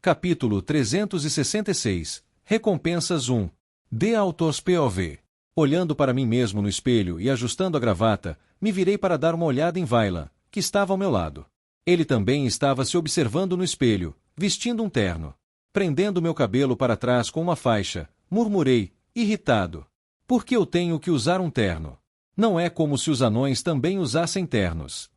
Capítulo 366. Recompensas 1. The Author's POV. Olhando para mim mesmo no espelho e ajustando a gravata, me virei para dar uma olhada em Vaillant, que estava ao meu lado. Ele também estava se observando no espelho, vestindo um terno. Prendendo meu cabelo para trás com uma faixa, murmurei, irritado. Por que eu tenho que usar um terno? Não é como se os anões também usassem ternos.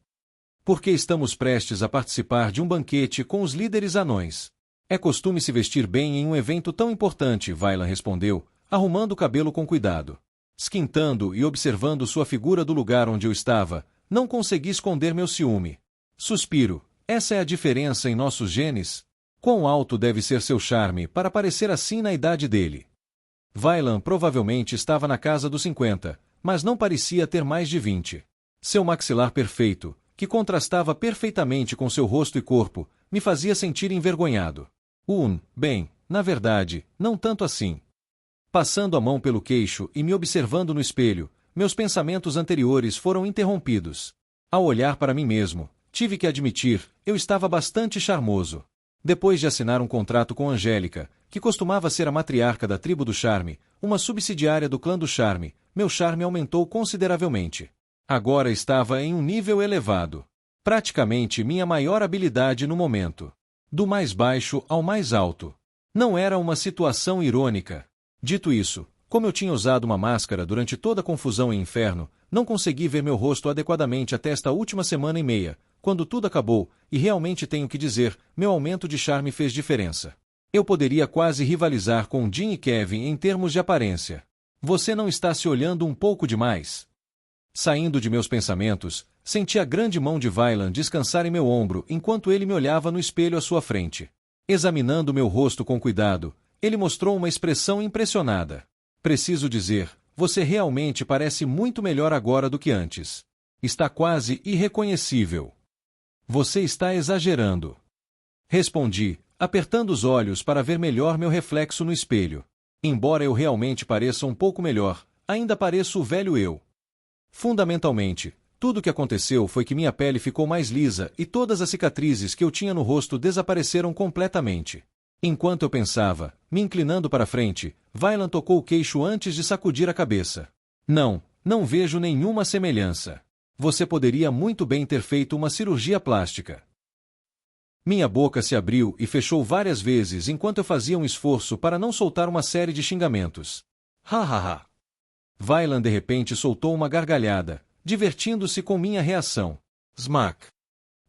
Porque estamos prestes a participar de um banquete com os líderes anões. É costume se vestir bem em um evento tão importante, Vaillant respondeu, arrumando o cabelo com cuidado. Esquintando e observando sua figura do lugar onde eu estava, não consegui esconder meu ciúme. Suspiro, essa é a diferença em nossos genes? Quão alto deve ser seu charme para parecer assim na idade dele? Vaillant provavelmente estava na casa dos 50, mas não parecia ter mais de 20. Seu maxilar perfeito, que contrastava perfeitamente com seu rosto e corpo, me fazia sentir envergonhado. Bem, na verdade, não tanto assim. Passando a mão pelo queixo e me observando no espelho, meus pensamentos anteriores foram interrompidos. Ao olhar para mim mesmo, tive que admitir, eu estava bastante charmoso. Depois de assinar um contrato com Angélica, que costumava ser a matriarca da tribo do charme, uma subsidiária do clã do charme, meu charme aumentou consideravelmente. Agora estava em um nível elevado. Praticamente minha maior habilidade no momento. Do mais baixo ao mais alto. Não era uma situação irônica. Dito isso, como eu tinha usado uma máscara durante toda a confusão em Inferno, não consegui ver meu rosto adequadamente até esta última semana e meia, quando tudo acabou, e realmente tenho que dizer, meu aumento de charme fez diferença. Eu poderia quase rivalizar com Jim e Kevin em termos de aparência. Você não está se olhando um pouco demais? Saindo de meus pensamentos, senti a grande mão de Vaillant descansar em meu ombro enquanto ele me olhava no espelho à sua frente. Examinando meu rosto com cuidado, ele mostrou uma expressão impressionada. Preciso dizer, você realmente parece muito melhor agora do que antes. Está quase irreconhecível. Você está exagerando. Respondi, apertando os olhos para ver melhor meu reflexo no espelho. Embora eu realmente pareça um pouco melhor, ainda pareço o velho eu. Fundamentalmente, tudo o que aconteceu foi que minha pele ficou mais lisa e todas as cicatrizes que eu tinha no rosto desapareceram completamente. Enquanto eu pensava, me inclinando para frente, Vaillant tocou o queixo antes de sacudir a cabeça. Não vejo nenhuma semelhança. Você poderia muito bem ter feito uma cirurgia plástica. Minha boca se abriu e fechou várias vezes enquanto eu fazia um esforço para não soltar uma série de xingamentos. Ha. Vaillant de repente soltou uma gargalhada, divertindo-se com minha reação. Smack.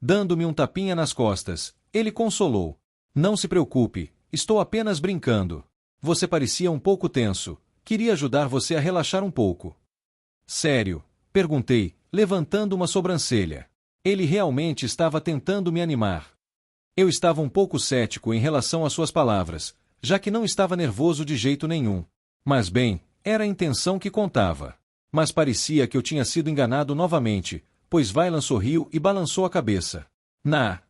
Dando-me um tapinha nas costas, ele consolou. Não se preocupe, estou apenas brincando. Você parecia um pouco tenso, queria ajudar você a relaxar um pouco. Sério? Perguntei, levantando uma sobrancelha. Ele realmente estava tentando me animar. Eu estava um pouco cético em relação às suas palavras, já que não estava nervoso de jeito nenhum. Mas bem, era a intenção que contava. Mas parecia que eu tinha sido enganado novamente, pois Vaillant sorriu e balançou a cabeça.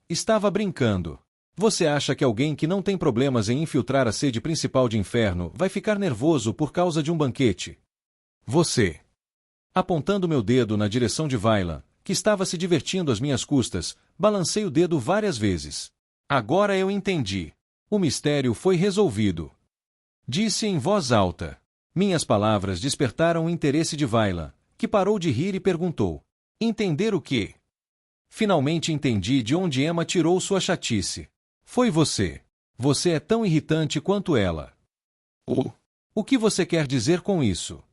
Estava brincando. Você acha que alguém que não tem problemas em infiltrar a sede principal de Inferno vai ficar nervoso por causa de um banquete? Você. Apontando meu dedo na direção de Vaillant, que estava se divertindo às minhas custas, balancei o dedo várias vezes. Agora eu entendi. O mistério foi resolvido. Disse em voz alta. Minhas palavras despertaram o interesse de Vaillant, que parou de rir e perguntou. Entender o quê? Finalmente entendi de onde Emma tirou sua chatice. Foi você. Você é tão irritante quanto ela. O que você quer dizer com isso?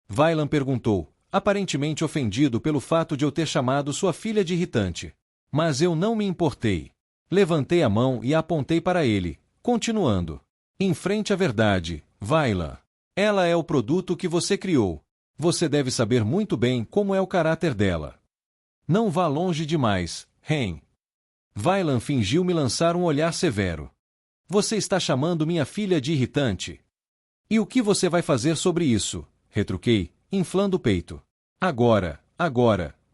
Vaillant perguntou, aparentemente ofendido pelo fato de eu ter chamado sua filha de irritante. Mas eu não me importei. Levantei a mão e a apontei para ele, continuando. Em frente à verdade, Vaillant. Ela é o produto que você criou. Você deve saber muito bem como é o caráter dela. Não vá longe demais, Ren. Vaillant fingiu me lançar um olhar severo. Você está chamando minha filha de irritante? E o que você vai fazer sobre isso? Retruquei, inflando o peito. Agora,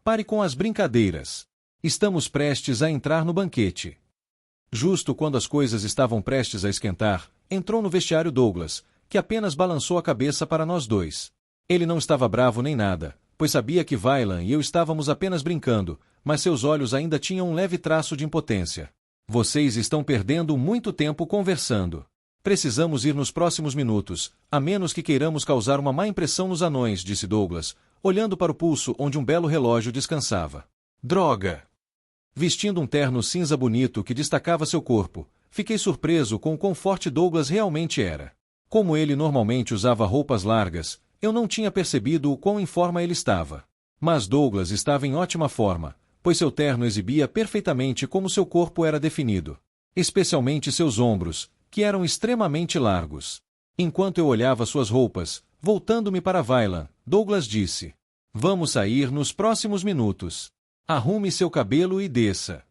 pare com as brincadeiras. Estamos prestes a entrar no banquete. Justo quando as coisas estavam prestes a esquentar, entrou no vestiário Douglas, que apenas balançou a cabeça para nós dois. Ele não estava bravo nem nada, pois sabia que Vaillant e eu estávamos apenas brincando, mas seus olhos ainda tinham um leve traço de impotência. Vocês estão perdendo muito tempo conversando. Precisamos ir nos próximos minutos, a menos que queiramos causar uma má impressão nos anões, disse Douglas, olhando para o pulso onde um belo relógio descansava. Droga! Vestindo um terno cinza bonito que destacava seu corpo, fiquei surpreso com o quão forte Douglas realmente era. Como ele normalmente usava roupas largas, eu não tinha percebido o quão em forma ele estava. Mas Douglas estava em ótima forma, pois seu terno exibia perfeitamente como seu corpo era definido. Especialmente seus ombros, que eram extremamente largos. Enquanto eu olhava suas roupas, voltando-me para Vaillant, Douglas disse: Vamos sair nos próximos minutos. Arrume seu cabelo e desça.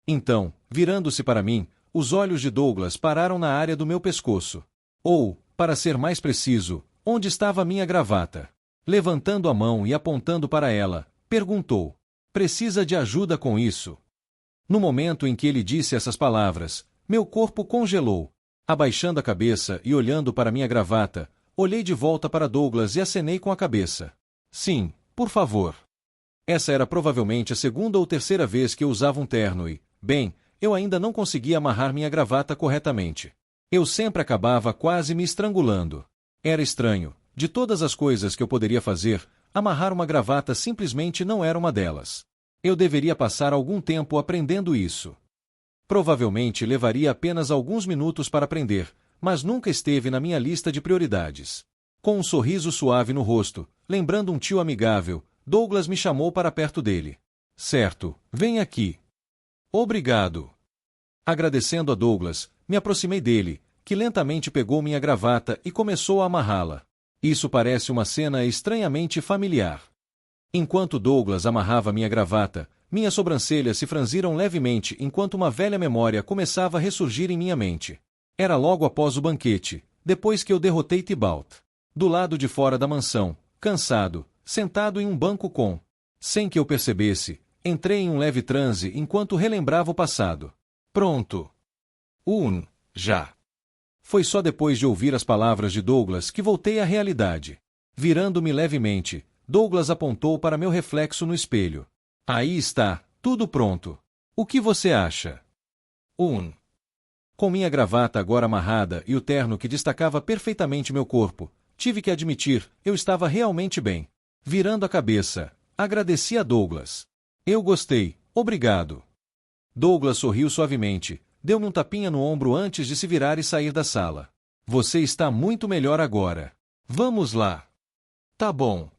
Então, virando-se para mim, os olhos de Douglas pararam na área do meu pescoço. Ou, para ser mais preciso, onde estava minha gravata. Levantando a mão e apontando para ela, perguntou: Precisa de ajuda com isso? No momento em que ele disse essas palavras, meu corpo congelou. Abaixando a cabeça e olhando para minha gravata, olhei de volta para Douglas e acenei com a cabeça. Sim, por favor. Essa era provavelmente a segunda ou terceira vez que eu usava um terno e, bem, eu ainda não conseguia amarrar minha gravata corretamente. Eu sempre acabava quase me estrangulando. Era estranho. De todas as coisas que eu poderia fazer, amarrar uma gravata simplesmente não era uma delas. Eu deveria passar algum tempo aprendendo isso. Provavelmente levaria apenas alguns minutos para aprender, mas nunca esteve na minha lista de prioridades. Com um sorriso suave no rosto, lembrando um tio amigável, Douglas me chamou para perto dele. Certo, vem aqui. Obrigado. Agradecendo a Douglas, me aproximei dele, que lentamente pegou minha gravata e começou a amarrá-la. Isso parece uma cena estranhamente familiar. Enquanto Douglas amarrava minha gravata, minhas sobrancelhas se franziram levemente enquanto uma velha memória começava a ressurgir em minha mente. Era logo após o banquete, depois que eu derrotei Tybalt. Do lado de fora da mansão, cansado, sentado em um banco sem que eu percebesse, entrei em um leve transe enquanto relembrava o passado. Pronto. Já. Foi só depois de ouvir as palavras de Douglas que voltei à realidade. Virando-me levemente, Douglas apontou para meu reflexo no espelho. Aí está, tudo pronto. O que você acha? Com minha gravata agora amarrada e o terno que destacava perfeitamente meu corpo, tive que admitir, eu estava realmente bem. Virando a cabeça, agradeci a Douglas. Eu gostei, obrigado. Douglas sorriu suavemente, deu-me um tapinha no ombro antes de se virar e sair da sala. Você está muito melhor agora. Vamos lá. Tá bom.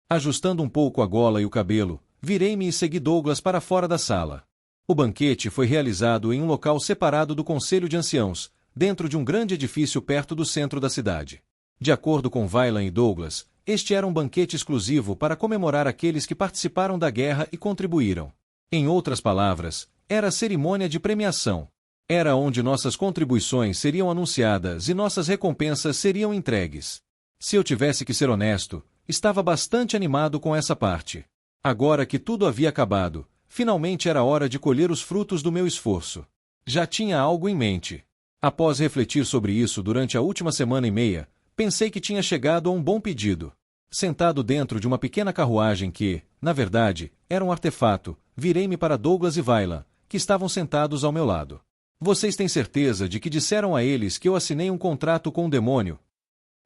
Ajustando um pouco a gola e o cabelo, virei-me e segui Douglas para fora da sala. O banquete foi realizado em um local separado do Conselho de Anciãos, dentro de um grande edifício perto do centro da cidade. De acordo com Vaillant e Douglas, este era um banquete exclusivo para comemorar aqueles que participaram da guerra e contribuíram. Em outras palavras, era a cerimônia de premiação. Era onde nossas contribuições seriam anunciadas e nossas recompensas seriam entregues. Se eu tivesse que ser honesto, estava bastante animado com essa parte. Agora que tudo havia acabado, finalmente era hora de colher os frutos do meu esforço. Já tinha algo em mente. Após refletir sobre isso durante a última semana e meia, pensei que tinha chegado a um bom pedido. Sentado dentro de uma pequena carruagem que, na verdade, era um artefato, virei-me para Douglas e Vaillant, que estavam sentados ao meu lado. Vocês têm certeza de que disseram a eles que eu assinei um contrato com o demônio?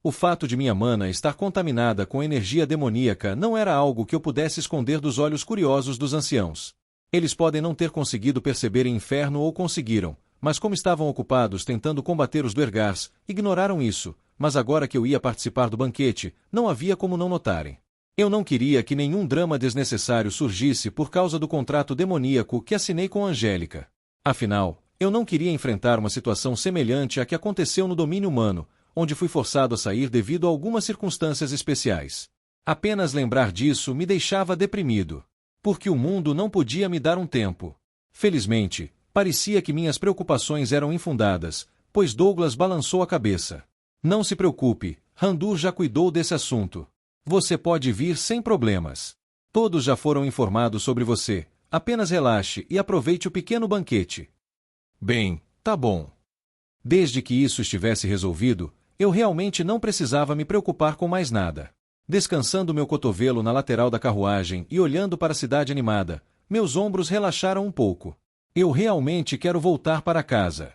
O fato de minha mana estar contaminada com energia demoníaca não era algo que eu pudesse esconder dos olhos curiosos dos anciãos. Eles podem não ter conseguido perceber em inferno ou conseguiram, mas como estavam ocupados tentando combater os Duergars, ignoraram isso, mas agora que eu ia participar do banquete, não havia como não notarem. Eu não queria que nenhum drama desnecessário surgisse por causa do contrato demoníaco que assinei com Angélica. Afinal, eu não queria enfrentar uma situação semelhante à que aconteceu no domínio humano, onde fui forçado a sair devido a algumas circunstâncias especiais. Apenas lembrar disso me deixava deprimido. Porque o mundo não podia me dar um tempo. Felizmente, parecia que minhas preocupações eram infundadas, pois Douglas balançou a cabeça. Não se preocupe, Randur já cuidou desse assunto. Você pode vir sem problemas. Todos já foram informados sobre você, apenas relaxe e aproveite o pequeno banquete. Bem, tá bom. Desde que isso estivesse resolvido, eu realmente não precisava me preocupar com mais nada. Descansando meu cotovelo na lateral da carruagem e olhando para a cidade animada, meus ombros relaxaram um pouco. Eu realmente quero voltar para casa.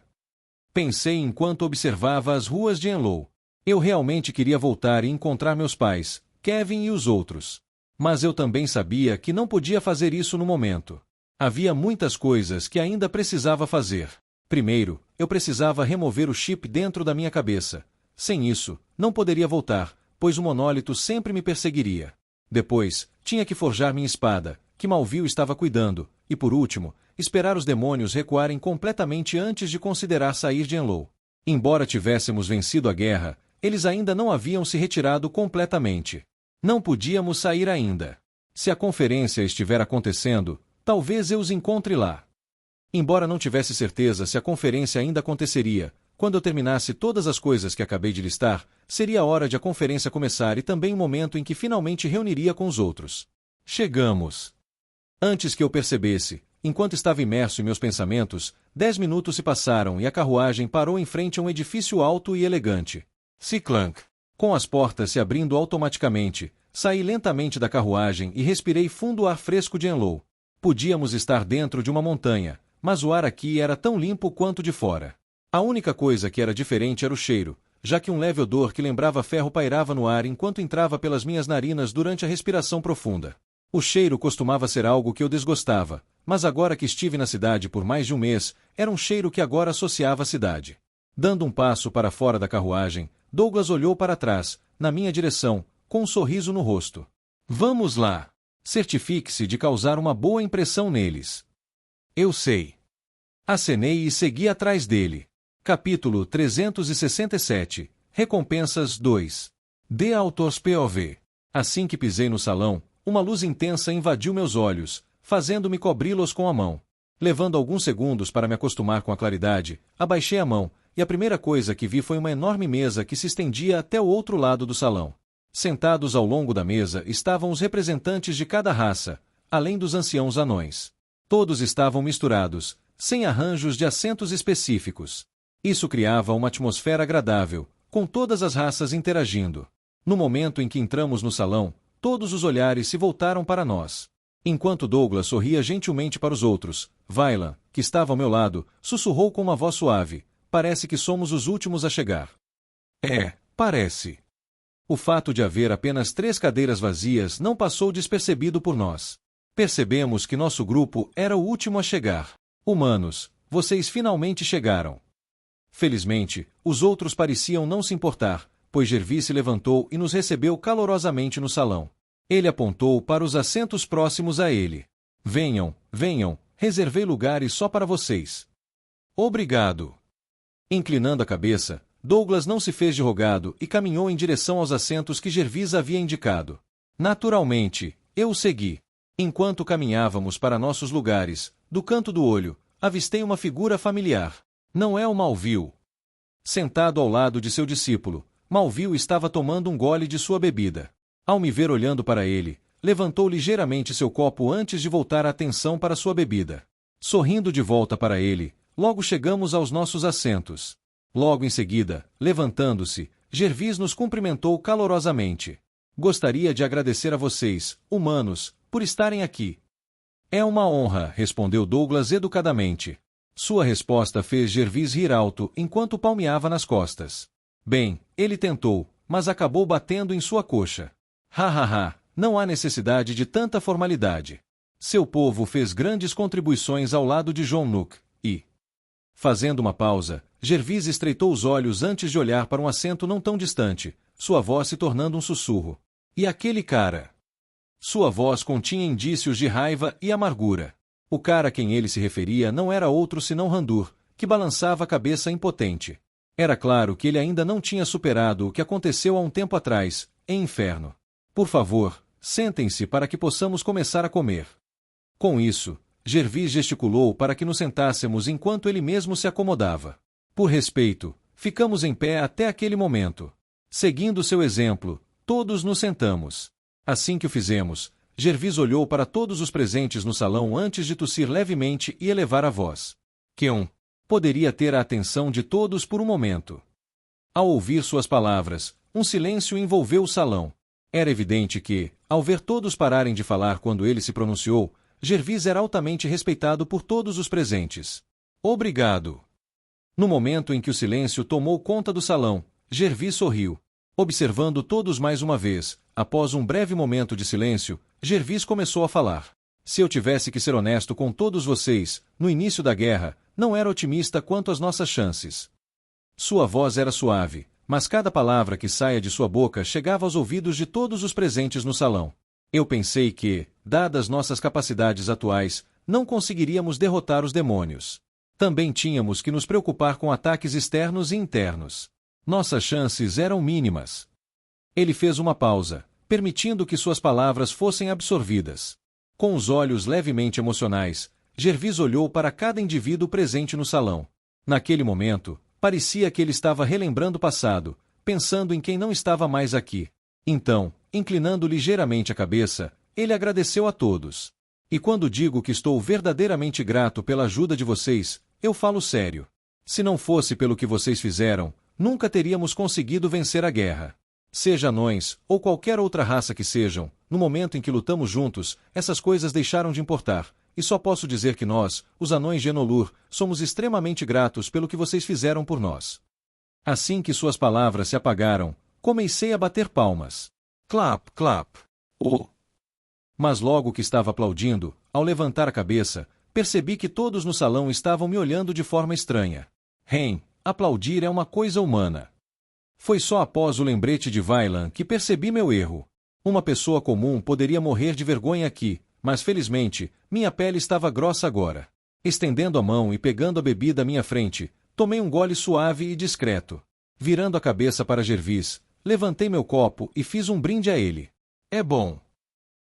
Pensei enquanto observava as ruas de Enlow. Eu realmente queria voltar e encontrar meus pais, Kevin e os outros. Mas eu também sabia que não podia fazer isso no momento. Havia muitas coisas que ainda precisava fazer. Primeiro, eu precisava remover o chip dentro da minha cabeça. Sem isso, não poderia voltar, pois o monólito sempre me perseguiria. Depois, tinha que forjar minha espada, que Malville estava cuidando, e por último, esperar os demônios recuarem completamente antes de considerar sair de Enlow. Embora tivéssemos vencido a guerra, eles ainda não haviam se retirado completamente. Não podíamos sair ainda. Se a conferência estiver acontecendo, talvez eu os encontre lá. Embora não tivesse certeza se a conferência ainda aconteceria, quando eu terminasse todas as coisas que acabei de listar, seria a hora de a conferência começar e também o momento em que finalmente reuniria com os outros. Chegamos. Antes que eu percebesse, enquanto estava imerso em meus pensamentos, 10 minutos se passaram e a carruagem parou em frente a um edifício alto e elegante. Ciclank. Com as portas se abrindo automaticamente, saí lentamente da carruagem e respirei fundo o ar fresco de Enlow. Podíamos estar dentro de uma montanha, mas o ar aqui era tão limpo quanto de fora. A única coisa que era diferente era o cheiro, já que um leve odor que lembrava ferro pairava no ar enquanto entrava pelas minhas narinas durante a respiração profunda. O cheiro costumava ser algo que eu desgostava, mas agora que estive na cidade por mais de um mês, era um cheiro que agora associava à cidade. Dando um passo para fora da carruagem, Douglas olhou para trás, na minha direção, com um sorriso no rosto. Vamos lá. Certifique-se de causar uma boa impressão neles. Eu sei. Acenei e segui atrás dele. Capítulo 367. Recompensas 2. The Author's POV. Assim que pisei no salão, uma luz intensa invadiu meus olhos, fazendo-me cobri-los com a mão. Levando alguns segundos para me acostumar com a claridade, abaixei a mão, e a primeira coisa que vi foi uma enorme mesa que se estendia até o outro lado do salão. Sentados ao longo da mesa estavam os representantes de cada raça, além dos anciãos anões. Todos estavam misturados, sem arranjos de assentos específicos. Isso criava uma atmosfera agradável, com todas as raças interagindo. No momento em que entramos no salão, todos os olhares se voltaram para nós. Enquanto Douglas sorria gentilmente para os outros, Vaila, que estava ao meu lado, sussurrou com uma voz suave: "Parece que somos os últimos a chegar." Parece. O fato de haver apenas 3 cadeiras vazias não passou despercebido por nós. Percebemos que nosso grupo era o último a chegar. Humanos, vocês finalmente chegaram. Felizmente, os outros pareciam não se importar, pois Gervis se levantou e nos recebeu calorosamente no salão. Ele apontou para os assentos próximos a ele. Venham, venham, reservei lugares só para vocês." "Obrigado." Inclinando a cabeça, Douglas não se fez de rogado e caminhou em direção aos assentos que Gervis havia indicado. Naturalmente, eu o segui. Enquanto caminhávamos para nossos lugares, do canto do olho, avistei uma figura familiar. Não é o Malville. Sentado ao lado de seu discípulo, Malville estava tomando um gole de sua bebida. Ao me ver olhando para ele, levantou ligeiramente seu copo antes de voltar a atenção para sua bebida. Sorrindo de volta para ele, logo chegamos aos nossos assentos. Logo em seguida, levantando-se, Gervis nos cumprimentou calorosamente. "Gostaria de agradecer a vocês, humanos, por estarem aqui." "É uma honra", respondeu Douglas educadamente. Sua resposta fez Gervis rir alto enquanto palmeava nas costas. Bem, ele tentou, mas acabou batendo em sua coxa. "Hahaha, não há necessidade de tanta formalidade. Seu povo fez grandes contribuições ao lado de John Nook, e..." Fazendo uma pausa, Gervis estreitou os olhos antes de olhar para um assento não tão distante, sua voz se tornando um sussurro. "E aquele cara?" Sua voz continha indícios de raiva e amargura. O cara a quem ele se referia não era outro senão Randur, que balançava a cabeça impotente. Era claro que ele ainda não tinha superado o que aconteceu há um tempo atrás, em Inferno. "Por favor, sentem-se para que possamos começar a comer." Com isso, Gervis gesticulou para que nos sentássemos enquanto ele mesmo se acomodava. Por respeito, ficamos em pé até aquele momento. Seguindo seu exemplo, todos nos sentamos. Assim que o fizemos, Gervis olhou para todos os presentes no salão antes de tossir levemente e elevar a voz. Keon poderia ter a atenção de todos por um momento. Ao ouvir suas palavras, um silêncio envolveu o salão. Era evidente que, ao ver todos pararem de falar quando ele se pronunciou, Gervis era altamente respeitado por todos os presentes. Obrigado. No momento em que o silêncio tomou conta do salão, Gervis sorriu. Observando todos mais uma vez, após um breve momento de silêncio, Gervis começou a falar. Se eu tivesse que ser honesto com todos vocês, no início da guerra, não era otimista quanto às nossas chances. Sua voz era suave, mas cada palavra que saía de sua boca chegava aos ouvidos de todos os presentes no salão. Eu pensei que, dadas nossas capacidades atuais, não conseguiríamos derrotar os demônios. Também tínhamos que nos preocupar com ataques externos e internos. Nossas chances eram mínimas. Ele fez uma pausa, permitindo que suas palavras fossem absorvidas. Com os olhos levemente emocionais, Gervis olhou para cada indivíduo presente no salão. Naquele momento, parecia que ele estava relembrando o passado, pensando em quem não estava mais aqui. Então, inclinando ligeiramente a cabeça, ele agradeceu a todos. E quando digo que estou verdadeiramente grato pela ajuda de vocês, eu falo sério. Se não fosse pelo que vocês fizeram, nunca teríamos conseguido vencer a guerra. Seja anões, ou qualquer outra raça que sejam, no momento em que lutamos juntos, essas coisas deixaram de importar, e só posso dizer que nós, os anões de Enolur, somos extremamente gratos pelo que vocês fizeram por nós. Assim que suas palavras se apagaram, comecei a bater palmas. Clap, clap. Oh! Mas logo que estava aplaudindo, ao levantar a cabeça, percebi que todos no salão estavam me olhando de forma estranha. Aplaudir é uma coisa humana. Foi só após o lembrete de Vailan que percebi meu erro. Uma pessoa comum poderia morrer de vergonha aqui, mas felizmente, minha pele estava grossa agora. Estendendo a mão e pegando a bebida à minha frente, tomei um gole suave e discreto. Virando a cabeça para Gervis, levantei meu copo e fiz um brinde a ele. É bom.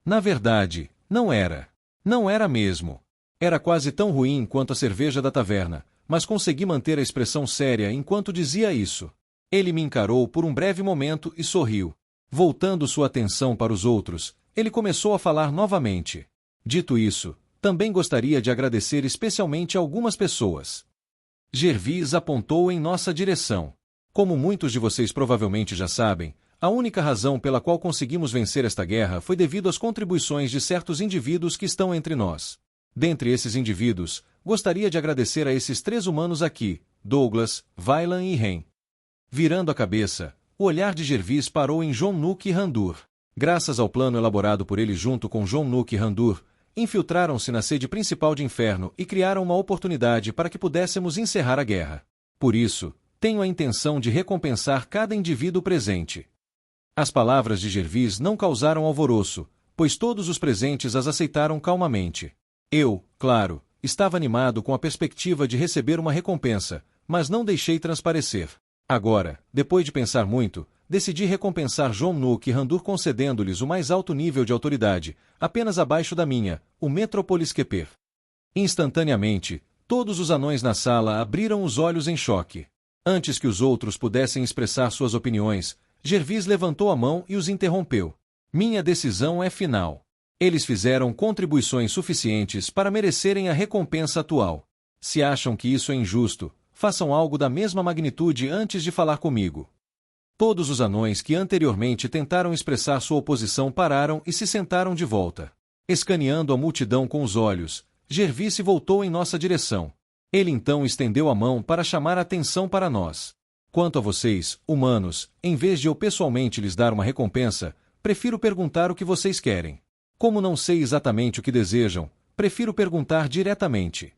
Na verdade, não era. Não era mesmo. Era quase tão ruim quanto a cerveja da taverna, mas consegui manter a expressão séria enquanto dizia isso. Ele me encarou por um breve momento e sorriu. Voltando sua atenção para os outros, ele começou a falar novamente. Dito isso, também gostaria de agradecer especialmente a algumas pessoas. Gervis apontou em nossa direção. Como muitos de vocês provavelmente já sabem, a única razão pela qual conseguimos vencer esta guerra foi devido às contribuições de certos indivíduos que estão entre nós. Dentre esses indivíduos, gostaria de agradecer a esses 3 humanos aqui, Douglas, Vailan e Ren. Virando a cabeça, o olhar de Gervis parou em John Nook e Randur. Graças ao plano elaborado por ele junto com John Nook e Randur, infiltraram-se na sede principal de Inferno e criaram uma oportunidade para que pudéssemos encerrar a guerra. Por isso, tenho a intenção de recompensar cada indivíduo presente. As palavras de Gervis não causaram alvoroço, pois todos os presentes as aceitaram calmamente. Eu, claro, estava animado com a perspectiva de receber uma recompensa, mas não deixei transparecer. Agora, depois de pensar muito, decidi recompensar John Nook e Randur concedendo-lhes o mais alto nível de autoridade, apenas abaixo da minha, o Metropoliskeper. Instantaneamente, todos os anões na sala abriram os olhos em choque. Antes que os outros pudessem expressar suas opiniões, Gervis levantou a mão e os interrompeu. Minha decisão é final. Eles fizeram contribuições suficientes para merecerem a recompensa atual. Se acham que isso é injusto, façam algo da mesma magnitude antes de falar comigo. Todos os anões que anteriormente tentaram expressar sua oposição pararam e se sentaram de volta. Escaneando a multidão com os olhos, Gervis se voltou em nossa direção. Ele então estendeu a mão para chamar a atenção para nós. Quanto a vocês, humanos, em vez de eu pessoalmente lhes dar uma recompensa, prefiro perguntar o que vocês querem. Como não sei exatamente o que desejam, prefiro perguntar diretamente.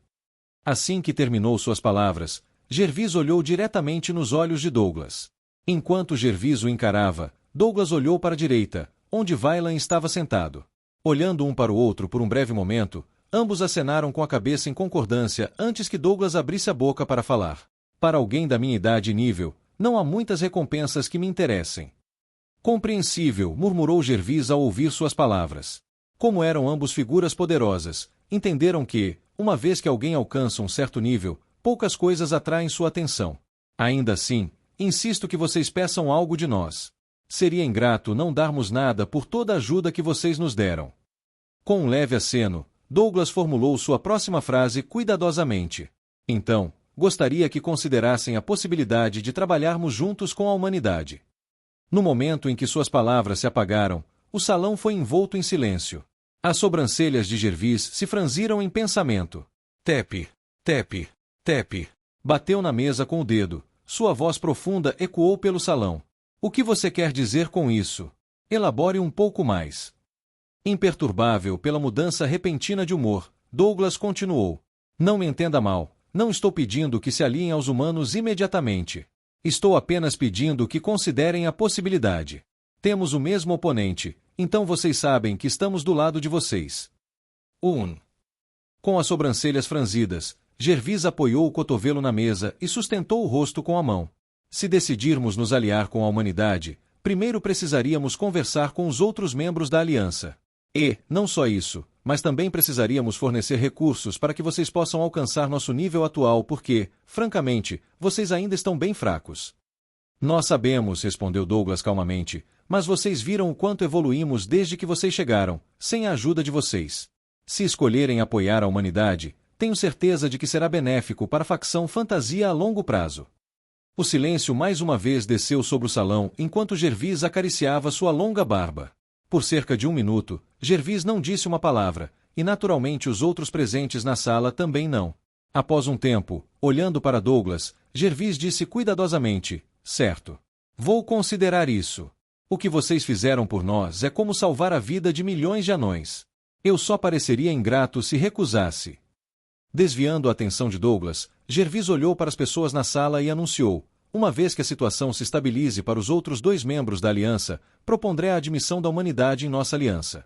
Assim que terminou suas palavras, Gervis olhou diretamente nos olhos de Douglas. Enquanto Gervis o encarava, Douglas olhou para a direita, onde Vailan estava sentado. Olhando um para o outro por um breve momento, ambos acenaram com a cabeça em concordância antes que Douglas abrisse a boca para falar. Para alguém da minha idade e nível, não há muitas recompensas que me interessem. Compreensível, murmurou Gervis ao ouvir suas palavras. Como eram ambos figuras poderosas, entenderam que, uma vez que alguém alcança um certo nível, poucas coisas atraem sua atenção. Ainda assim, insisto que vocês peçam algo de nós. Seria ingrato não darmos nada por toda a ajuda que vocês nos deram. Com um leve aceno, Douglas formulou sua próxima frase cuidadosamente. Então, gostaria que considerassem a possibilidade de trabalharmos juntos com a humanidade. No momento em que suas palavras se apagaram, o salão foi envolto em silêncio. As sobrancelhas de Gervis se franziram em pensamento. Tepe, tepe, tepe. Bateu na mesa com o dedo. Sua voz profunda ecoou pelo salão. O que você quer dizer com isso? Elabore um pouco mais. Imperturbável pela mudança repentina de humor, Douglas continuou. Não me entenda mal, não estou pedindo que se aliem aos humanos imediatamente. Estou apenas pedindo que considerem a possibilidade. Temos o mesmo oponente, então vocês sabem que estamos do lado de vocês. Com as sobrancelhas franzidas, Gervis apoiou o cotovelo na mesa e sustentou o rosto com a mão. Se decidirmos nos aliar com a humanidade, primeiro precisaríamos conversar com os outros membros da aliança. E, não só isso, mas também precisaríamos fornecer recursos para que vocês possam alcançar nosso nível atual porque, francamente, vocês ainda estão bem fracos. Nós sabemos, respondeu Douglas calmamente, mas vocês viram o quanto evoluímos desde que vocês chegaram, sem a ajuda de vocês. Se escolherem apoiar a humanidade, tenho certeza de que será benéfico para a facção Fantasia a longo prazo. O silêncio mais uma vez desceu sobre o salão enquanto Gervis acariciava sua longa barba. Por cerca de 1 minuto, Gervis não disse uma palavra, e naturalmente os outros presentes na sala também não. Após um tempo, olhando para Douglas, Gervis disse cuidadosamente, certo. Vou considerar isso. O que vocês fizeram por nós é como salvar a vida de milhões de anões. Eu só pareceria ingrato se recusasse. Desviando a atenção de Douglas, Gervis olhou para as pessoas na sala e anunciou, uma vez que a situação se estabilize para os outros 2 membros da aliança, propondrei a admissão da humanidade em nossa aliança.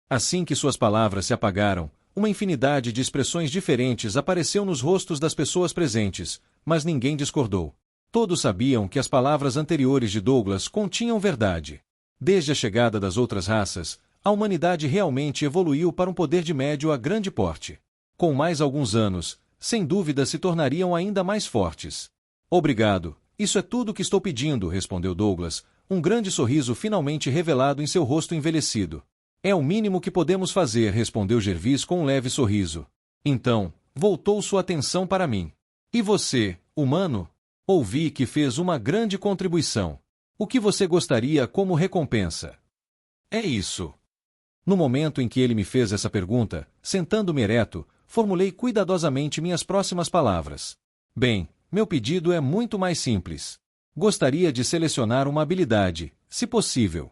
Assim que suas palavras se apagaram, uma infinidade de expressões diferentes apareceu nos rostos das pessoas presentes, mas ninguém discordou. Todos sabiam que as palavras anteriores de Douglas continham verdade. Desde a chegada das outras raças, a humanidade realmente evoluiu para um poder de médio a grande porte. Com mais alguns anos, sem dúvida se tornariam ainda mais fortes. Obrigado, isso é tudo o que estou pedindo, respondeu Douglas, um grande sorriso finalmente revelado em seu rosto envelhecido. É o mínimo que podemos fazer, respondeu Gervis com um leve sorriso. Então, voltou sua atenção para mim. E você, humano? Ouvi que fez uma grande contribuição. O que você gostaria como recompensa? É isso. No momento em que ele me fez essa pergunta, sentando-me ereto, formulei cuidadosamente minhas próximas palavras. Bem, meu pedido é muito mais simples. Gostaria de selecionar uma habilidade, se possível.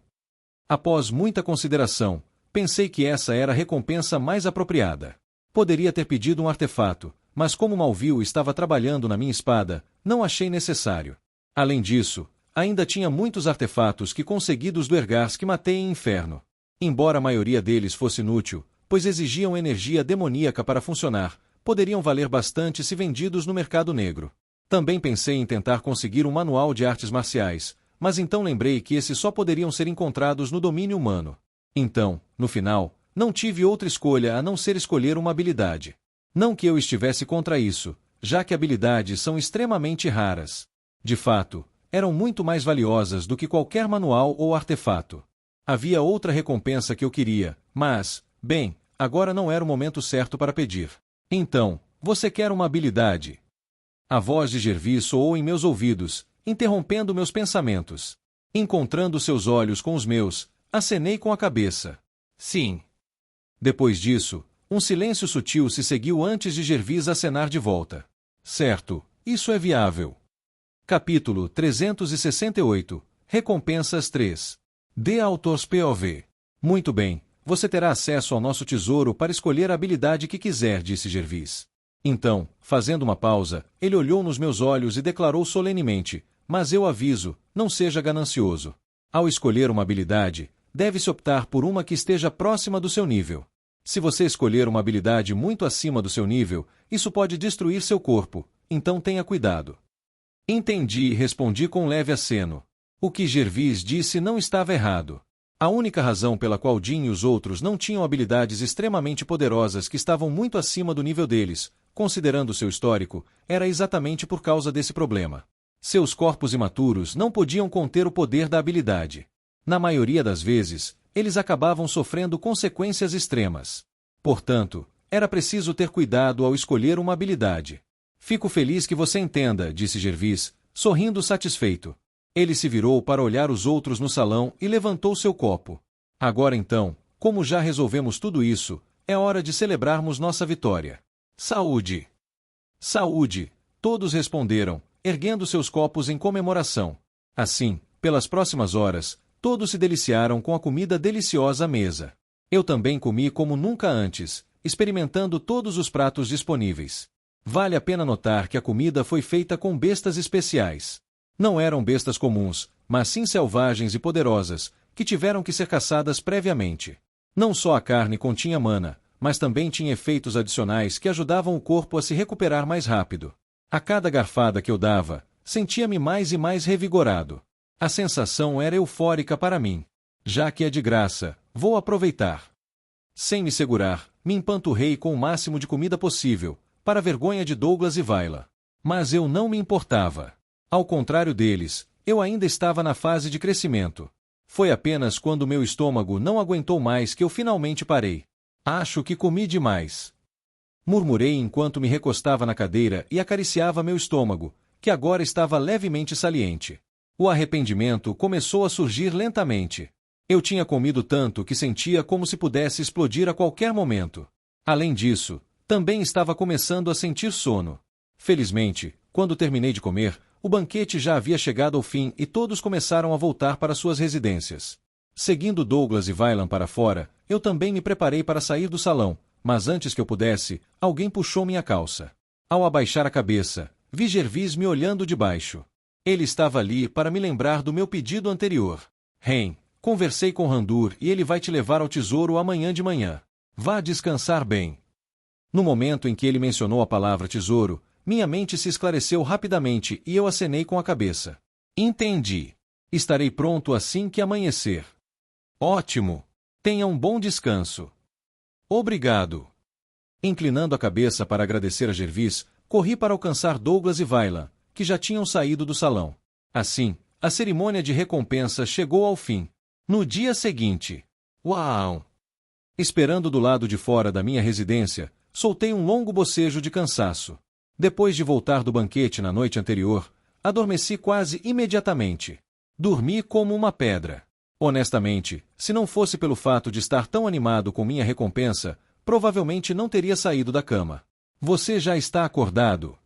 Após muita consideração, pensei que essa era a recompensa mais apropriada. Poderia ter pedido um artefato, mas como Malvil estava trabalhando na minha espada, não achei necessário. Além disso, ainda tinha muitos artefatos que consegui dos Duergars que matei em Inferno. Embora a maioria deles fosse inútil, pois exigiam energia demoníaca para funcionar, poderiam valer bastante se vendidos no mercado negro. Também pensei em tentar conseguir um manual de artes marciais, mas então lembrei que esses só poderiam ser encontrados no domínio humano. Então, no final, não tive outra escolha a não ser escolher uma habilidade. Não que eu estivesse contra isso, já que habilidades são extremamente raras. De fato, eram muito mais valiosas do que qualquer manual ou artefato. Havia outra recompensa que eu queria, mas, bem, agora não era o momento certo para pedir. Então, você quer uma habilidade? A voz de Gervis soou em meus ouvidos, interrompendo meus pensamentos. Encontrando seus olhos com os meus, acenei com a cabeça. Sim. Depois disso, um silêncio sutil se seguiu antes de Gervis acenar de volta. Certo, isso é viável. Capítulo 368. Recompensas 3. De Autors POV. Muito bem, você terá acesso ao nosso tesouro para escolher a habilidade que quiser, disse Gervis. Então, fazendo uma pausa, ele olhou nos meus olhos e declarou solenemente, mas eu aviso, não seja ganancioso. Ao escolher uma habilidade, deve-se optar por uma que esteja próxima do seu nível. Se você escolher uma habilidade muito acima do seu nível, isso pode destruir seu corpo, então tenha cuidado. Entendi, respondi com um leve aceno. O que Gervis disse não estava errado. A única razão pela qual Jin e os outros não tinham habilidades extremamente poderosas que estavam muito acima do nível deles, considerando seu histórico, era exatamente por causa desse problema. Seus corpos imaturos não podiam conter o poder da habilidade. Na maioria das vezes, eles acabavam sofrendo consequências extremas. Portanto, era preciso ter cuidado ao escolher uma habilidade. Fico feliz que você entenda, disse Gervis, sorrindo satisfeito. Ele se virou para olhar os outros no salão e levantou seu copo. Agora então, Como já resolvemos tudo isso, é hora de celebrarmos nossa vitória. Saúde! Saúde! Todos responderam, erguendo seus copos em comemoração. Assim, pelas próximas horas, todos se deliciaram com a comida deliciosa à mesa. Eu também comi como nunca antes, experimentando todos os pratos disponíveis. Vale a pena notar que a comida foi feita com bestas especiais. Não eram bestas comuns, mas sim selvagens e poderosas, que tiveram que ser caçadas previamente. Não só a carne continha mana, mas também tinha efeitos adicionais que ajudavam o corpo a se recuperar mais rápido. A cada garfada que eu dava, sentia-me mais e mais revigorado. A sensação era eufórica para mim. Já que é de graça, vou aproveitar. Sem me segurar, me empanturrei com o máximo de comida possível, para a vergonha de Douglas e Vyla. Mas eu não me importava. Ao contrário deles, eu ainda estava na fase de crescimento. Foi apenas quando meu estômago não aguentou mais que eu finalmente parei. Acho que comi demais. Murmurei enquanto me recostava na cadeira e acariciava meu estômago, que agora estava levemente saliente. O arrependimento começou a surgir lentamente. Eu tinha comido tanto que sentia como se pudesse explodir a qualquer momento. Além disso, também estava começando a sentir sono. Felizmente, quando terminei de comer, o banquete já havia chegado ao fim e todos começaram a voltar para suas residências. Seguindo Douglas e Vylan para fora, eu também me preparei para sair do salão, mas antes que eu pudesse, alguém puxou minha calça. Ao abaixar a cabeça, vi Gervis me olhando de baixo. Ele estava ali para me lembrar do meu pedido anterior. Ren, conversei com Randur e ele vai te levar ao tesouro amanhã de manhã. Vá descansar bem. No momento em que ele mencionou a palavra tesouro, minha mente se esclareceu rapidamente e eu acenei com a cabeça. Entendi. Estarei pronto assim que amanhecer. Ótimo. Tenha um bom descanso. Obrigado. Inclinando a cabeça para agradecer a Gervis, corri para alcançar Douglas e Vylan, que já tinham saído do salão. Assim, a cerimônia de recompensa chegou ao fim. No dia seguinte. Uau! Esperando do lado de fora da minha residência, soltei um longo bocejo de cansaço. Depois de voltar do banquete na noite anterior, adormeci quase imediatamente. Dormi como uma pedra. Honestamente, se não fosse pelo fato de estar tão animado com minha recompensa, provavelmente não teria saído da cama. Você já está acordado?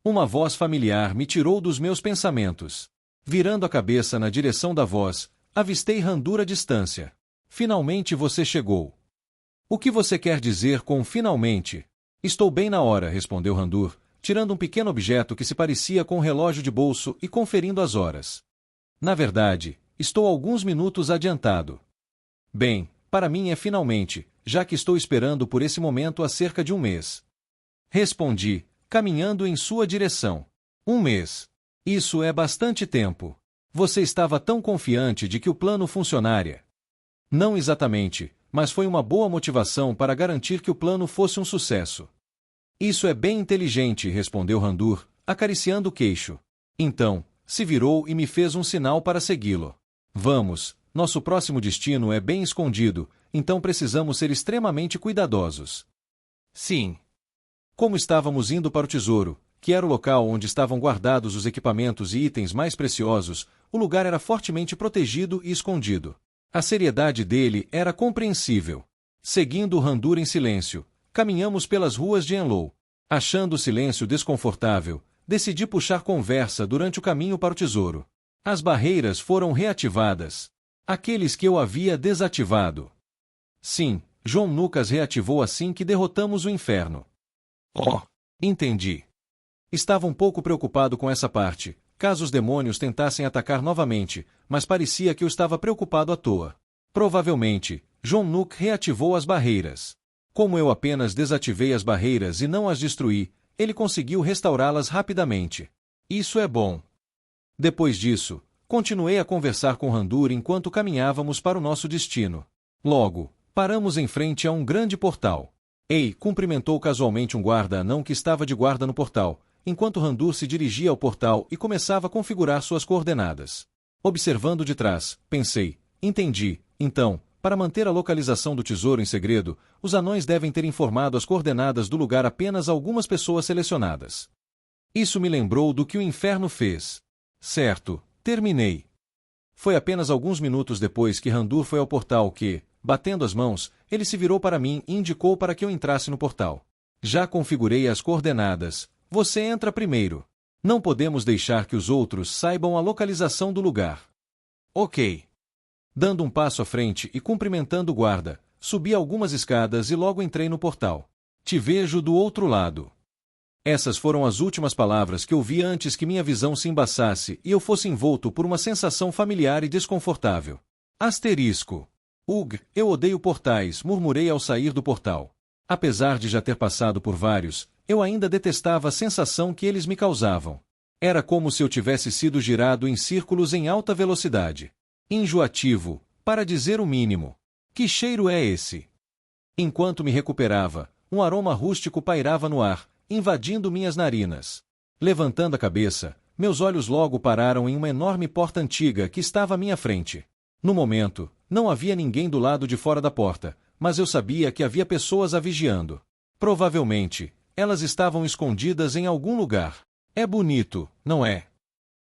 Uma voz familiar me tirou dos meus pensamentos. Virando a cabeça na direção da voz, avistei Randur à distância. Finalmente você chegou. O que você quer dizer com finalmente? Estou bem na hora, respondeu Randur, tirando um pequeno objeto que se parecia com um relógio de bolso e conferindo as horas. Na verdade, estou alguns minutos adiantado. Bem, para mim é finalmente, já que estou esperando por esse momento há cerca de um mês. Respondi, caminhando em sua direção. Um mês. Isso é bastante tempo. Você estava tão confiante de que o plano funcionaria. Não exatamente, mas foi uma boa motivação para garantir que o plano fosse um sucesso. Isso é bem inteligente, respondeu Randur, acariciando o queixo. Então, se virou e me fez um sinal para segui-lo. Vamos, nosso próximo destino é bem escondido, então precisamos ser extremamente cuidadosos. Sim. Como estávamos indo para o tesouro, que era o local onde estavam guardados os equipamentos e itens mais preciosos, o lugar era fortemente protegido e escondido. A seriedade dele era compreensível. Seguindo Randur em silêncio, caminhamos pelas ruas de Enlou. Achando o silêncio desconfortável, decidi puxar conversa durante o caminho para o tesouro. As barreiras foram reativadas. Aqueles que eu havia desativado. Sim, João Lucas reativou assim que derrotamos o inferno. Oh, entendi. Estava um pouco preocupado com essa parte, caso os demônios tentassem atacar novamente, mas parecia que eu estava preocupado à toa. Provavelmente, João Nook reativou as barreiras. Como eu apenas desativei as barreiras e não as destruí, ele conseguiu restaurá-las rapidamente. Isso é bom. Depois disso, continuei a conversar com Randur enquanto caminhávamos para o nosso destino. Logo, paramos em frente a um grande portal. Ei, cumprimentou casualmente um guarda-anão que estava de guarda no portal, enquanto Randur se dirigia ao portal e começava a configurar suas coordenadas. Observando de trás, pensei, entendi, então, para manter a localização do tesouro em segredo, os anões devem ter informado as coordenadas do lugar apenas a algumas pessoas selecionadas. Isso me lembrou do que o inferno fez. Certo, terminei. Foi apenas alguns minutos depois que Randur foi ao portal que, Batendo as mãos, ele se virou para mim e indicou para que eu entrasse no portal. Já configurei as coordenadas. Você entra primeiro. Não podemos deixar que os outros saibam a localização do lugar. Ok. Dando um passo à frente e cumprimentando o guarda, subi algumas escadas e logo entrei no portal. Te vejo do outro lado. Essas foram as últimas palavras que ouvi antes que minha visão se embaçasse e eu fosse envolto por uma sensação familiar e desconfortável. Asterisco. Ugh, eu odeio portais, murmurei ao sair do portal. Apesar de já ter passado por vários, eu ainda detestava a sensação que eles me causavam. Era como se eu tivesse sido girado em círculos em alta velocidade. Enjoativo, para dizer o mínimo. Que cheiro é esse? Enquanto me recuperava, um aroma rústico pairava no ar, invadindo minhas narinas. Levantando a cabeça, meus olhos logo pararam em uma enorme porta antiga que estava à minha frente. No momento, não havia ninguém do lado de fora da porta, mas eu sabia que havia pessoas a vigiando. Provavelmente, elas estavam escondidas em algum lugar. É bonito, não é?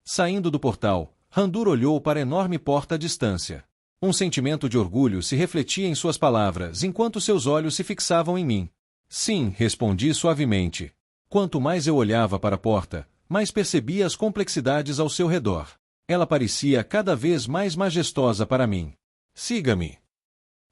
Saindo do portal, Randur olhou para a enorme porta à distância. Um sentimento de orgulho se refletia em suas palavras enquanto seus olhos se fixavam em mim. Sim, respondi suavemente. Quanto mais eu olhava para a porta, mais percebia as complexidades ao seu redor. Ela parecia cada vez mais majestosa para mim. Siga-me.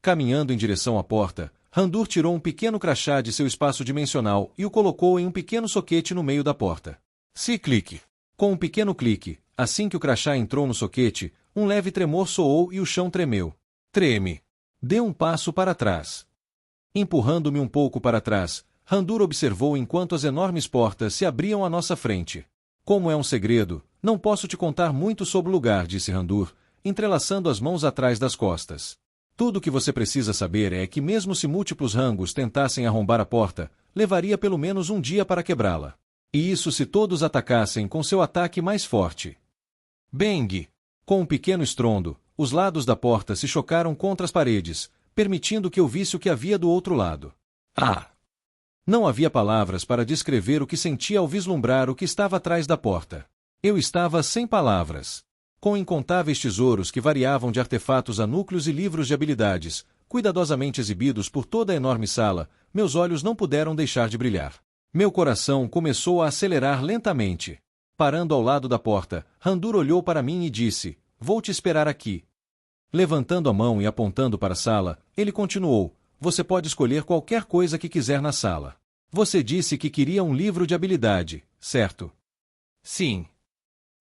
Caminhando em direção à porta, Randur tirou um pequeno crachá de seu espaço dimensional e o colocou em um pequeno soquete no meio da porta. Se clique. Com um pequeno clique, assim que o crachá entrou no soquete, um leve tremor soou e o chão tremeu. Treme. Dê um passo para trás. Empurrando-me um pouco para trás, Randur observou enquanto as enormes portas se abriam à nossa frente. Como é um segredo, não posso te contar muito sobre o lugar, disse Randur, entrelaçando as mãos atrás das costas. Tudo o que você precisa saber é que mesmo se múltiplos rangos tentassem arrombar a porta, levaria pelo menos um dia para quebrá-la. E isso se todos atacassem com seu ataque mais forte. Bang! Com um pequeno estrondo, os lados da porta se chocaram contra as paredes, permitindo que eu visse o que havia do outro lado. Ah! Não havia palavras para descrever o que sentia ao vislumbrar o que estava atrás da porta. Eu estava sem palavras. Com incontáveis tesouros que variavam de artefatos a núcleos e livros de habilidades, cuidadosamente exibidos por toda a enorme sala, meus olhos não puderam deixar de brilhar. Meu coração começou a acelerar lentamente. Parando ao lado da porta, Randur olhou para mim e disse, vou te esperar aqui. Levantando a mão e apontando para a sala, ele continuou, você pode escolher qualquer coisa que quiser na sala. Você disse que queria um livro de habilidade, certo? Sim.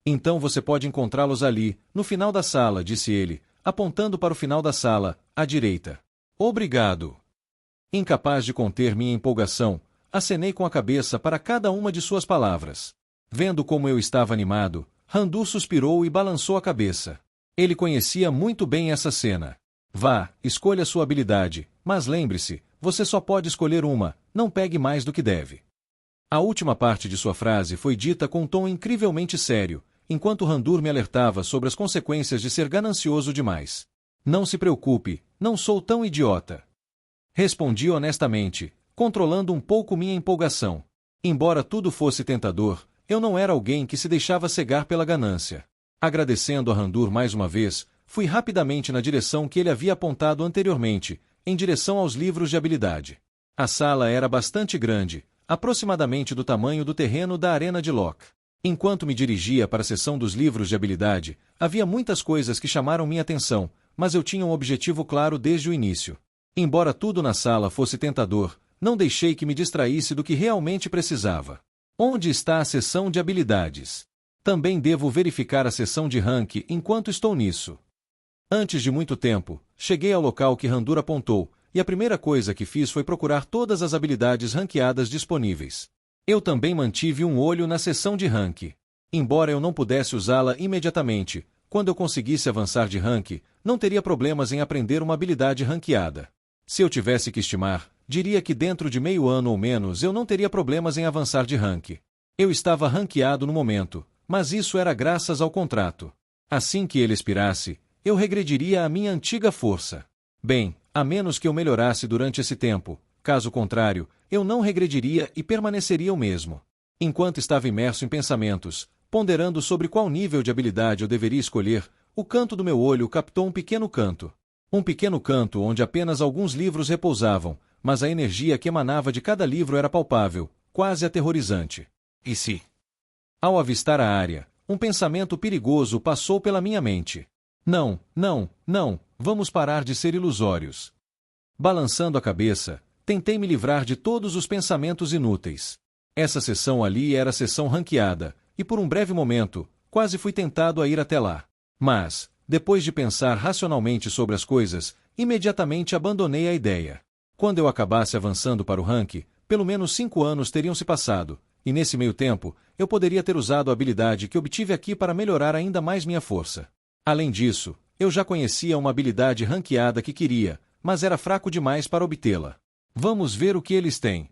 Então você pode encontrá-los ali, no final da sala, disse ele, apontando para o final da sala, à direita. Obrigado. Incapaz de conter minha empolgação, acenei com a cabeça para cada uma de suas palavras. Vendo como eu estava animado, Randur suspirou e balançou a cabeça. Ele conhecia muito bem essa cena. Vá, escolha sua habilidade, mas lembre-se, você só pode escolher uma, não pegue mais do que deve. A última parte de sua frase foi dita com um tom incrivelmente sério, enquanto Randur me alertava sobre as consequências de ser ganancioso demais. Não se preocupe, não sou tão idiota. Respondi honestamente, controlando um pouco minha empolgação. Embora tudo fosse tentador, eu não era alguém que se deixava cegar pela ganância. Agradecendo a Randur mais uma vez, fui rapidamente na direção que ele havia apontado anteriormente, em direção aos livros de habilidade. A sala era bastante grande, aproximadamente do tamanho do terreno da Arena de Locke. Enquanto me dirigia para a seção dos livros de habilidade, havia muitas coisas que chamaram minha atenção, mas eu tinha um objetivo claro desde o início. Embora tudo na sala fosse tentador, não deixei que me distraísse do que realmente precisava. Onde está a seção de habilidades? Também devo verificar a seção de rank enquanto estou nisso. Antes de muito tempo, cheguei ao local que Randur apontou, e a primeira coisa que fiz foi procurar todas as habilidades ranqueadas disponíveis. Eu também mantive um olho na seção de rank. Embora eu não pudesse usá-la imediatamente, quando eu conseguisse avançar de rank, não teria problemas em aprender uma habilidade ranqueada. Se eu tivesse que estimar, diria que dentro de meio ano ou menos eu não teria problemas em avançar de rank. Eu estava ranqueado no momento, mas isso era graças ao contrato. Assim que ele expirasse, eu regrediria à minha antiga força. Bem, a menos que eu melhorasse durante esse tempo, caso contrário, eu não regrediria e permaneceria o mesmo. Enquanto estava imerso em pensamentos, ponderando sobre qual nível de habilidade eu deveria escolher, o canto do meu olho captou um pequeno canto. Um pequeno canto onde apenas alguns livros repousavam, mas a energia que emanava de cada livro era palpável, quase aterrorizante. E se? Ao avistar a área, um pensamento perigoso passou pela minha mente. Não, não, não, vamos parar de ser ilusórios. Balançando a cabeça, tentei me livrar de todos os pensamentos inúteis. Essa seção ali era a seção ranqueada, e por um breve momento, quase fui tentado a ir até lá. Mas, depois de pensar racionalmente sobre as coisas, imediatamente abandonei a ideia. Quando eu acabasse avançando para o ranking, pelo menos 5 anos teriam se passado, e nesse meio tempo, eu poderia ter usado a habilidade que obtive aqui para melhorar ainda mais minha força. Além disso, eu já conhecia uma habilidade ranqueada que queria, mas era fraco demais para obtê-la. Vamos ver o que eles têm.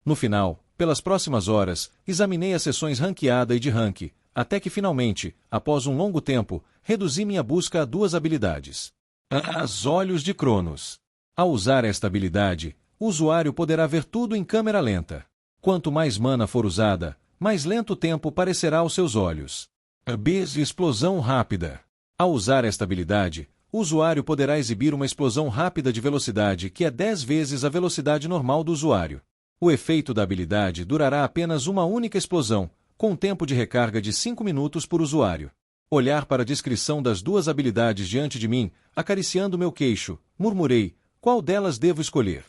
No final, pelas próximas horas, examinei as seções ranqueada e de rank, até que finalmente, após um longo tempo, reduzi minha busca a 2 habilidades. As Olhos de Cronos. Ao usar esta habilidade, o usuário poderá ver tudo em câmera lenta. Quanto mais mana for usada, mais lento o tempo parecerá aos seus olhos. Explosão rápida. Ao usar esta habilidade, o usuário poderá exibir uma explosão rápida de velocidade que é 10 vezes a velocidade normal do usuário. O efeito da habilidade durará apenas uma única explosão, com tempo de recarga de 5 minutos por usuário. Olhar para a descrição das 2 habilidades diante de mim, acariciando meu queixo, murmurei, qual delas devo escolher?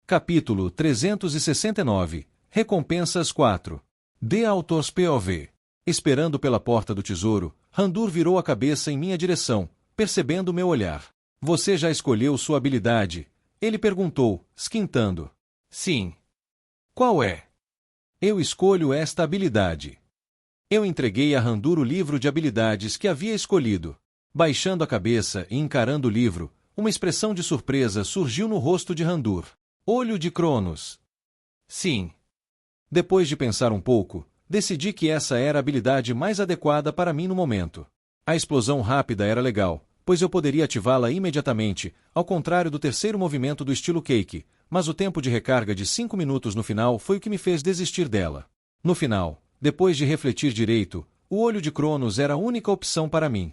Capítulo 369. Recompensas 4. The Author's POV. Esperando pela porta do tesouro, Randur virou a cabeça em minha direção, percebendo meu olhar. Você já escolheu sua habilidade? Ele perguntou, esquintando. Sim. Qual é? Eu escolho esta habilidade. Eu entreguei a Randur o livro de habilidades que havia escolhido. Baixando a cabeça e encarando o livro, uma expressão de surpresa surgiu no rosto de Randur. Olho de Cronos. Sim. Depois de pensar um pouco, decidi que essa era a habilidade mais adequada para mim no momento. A explosão rápida era legal, pois eu poderia ativá-la imediatamente, ao contrário do terceiro movimento do estilo Cake, mas o tempo de recarga de 5 minutos no final foi o que me fez desistir dela. No final, depois de refletir direito, o Olho de Cronos era a única opção para mim.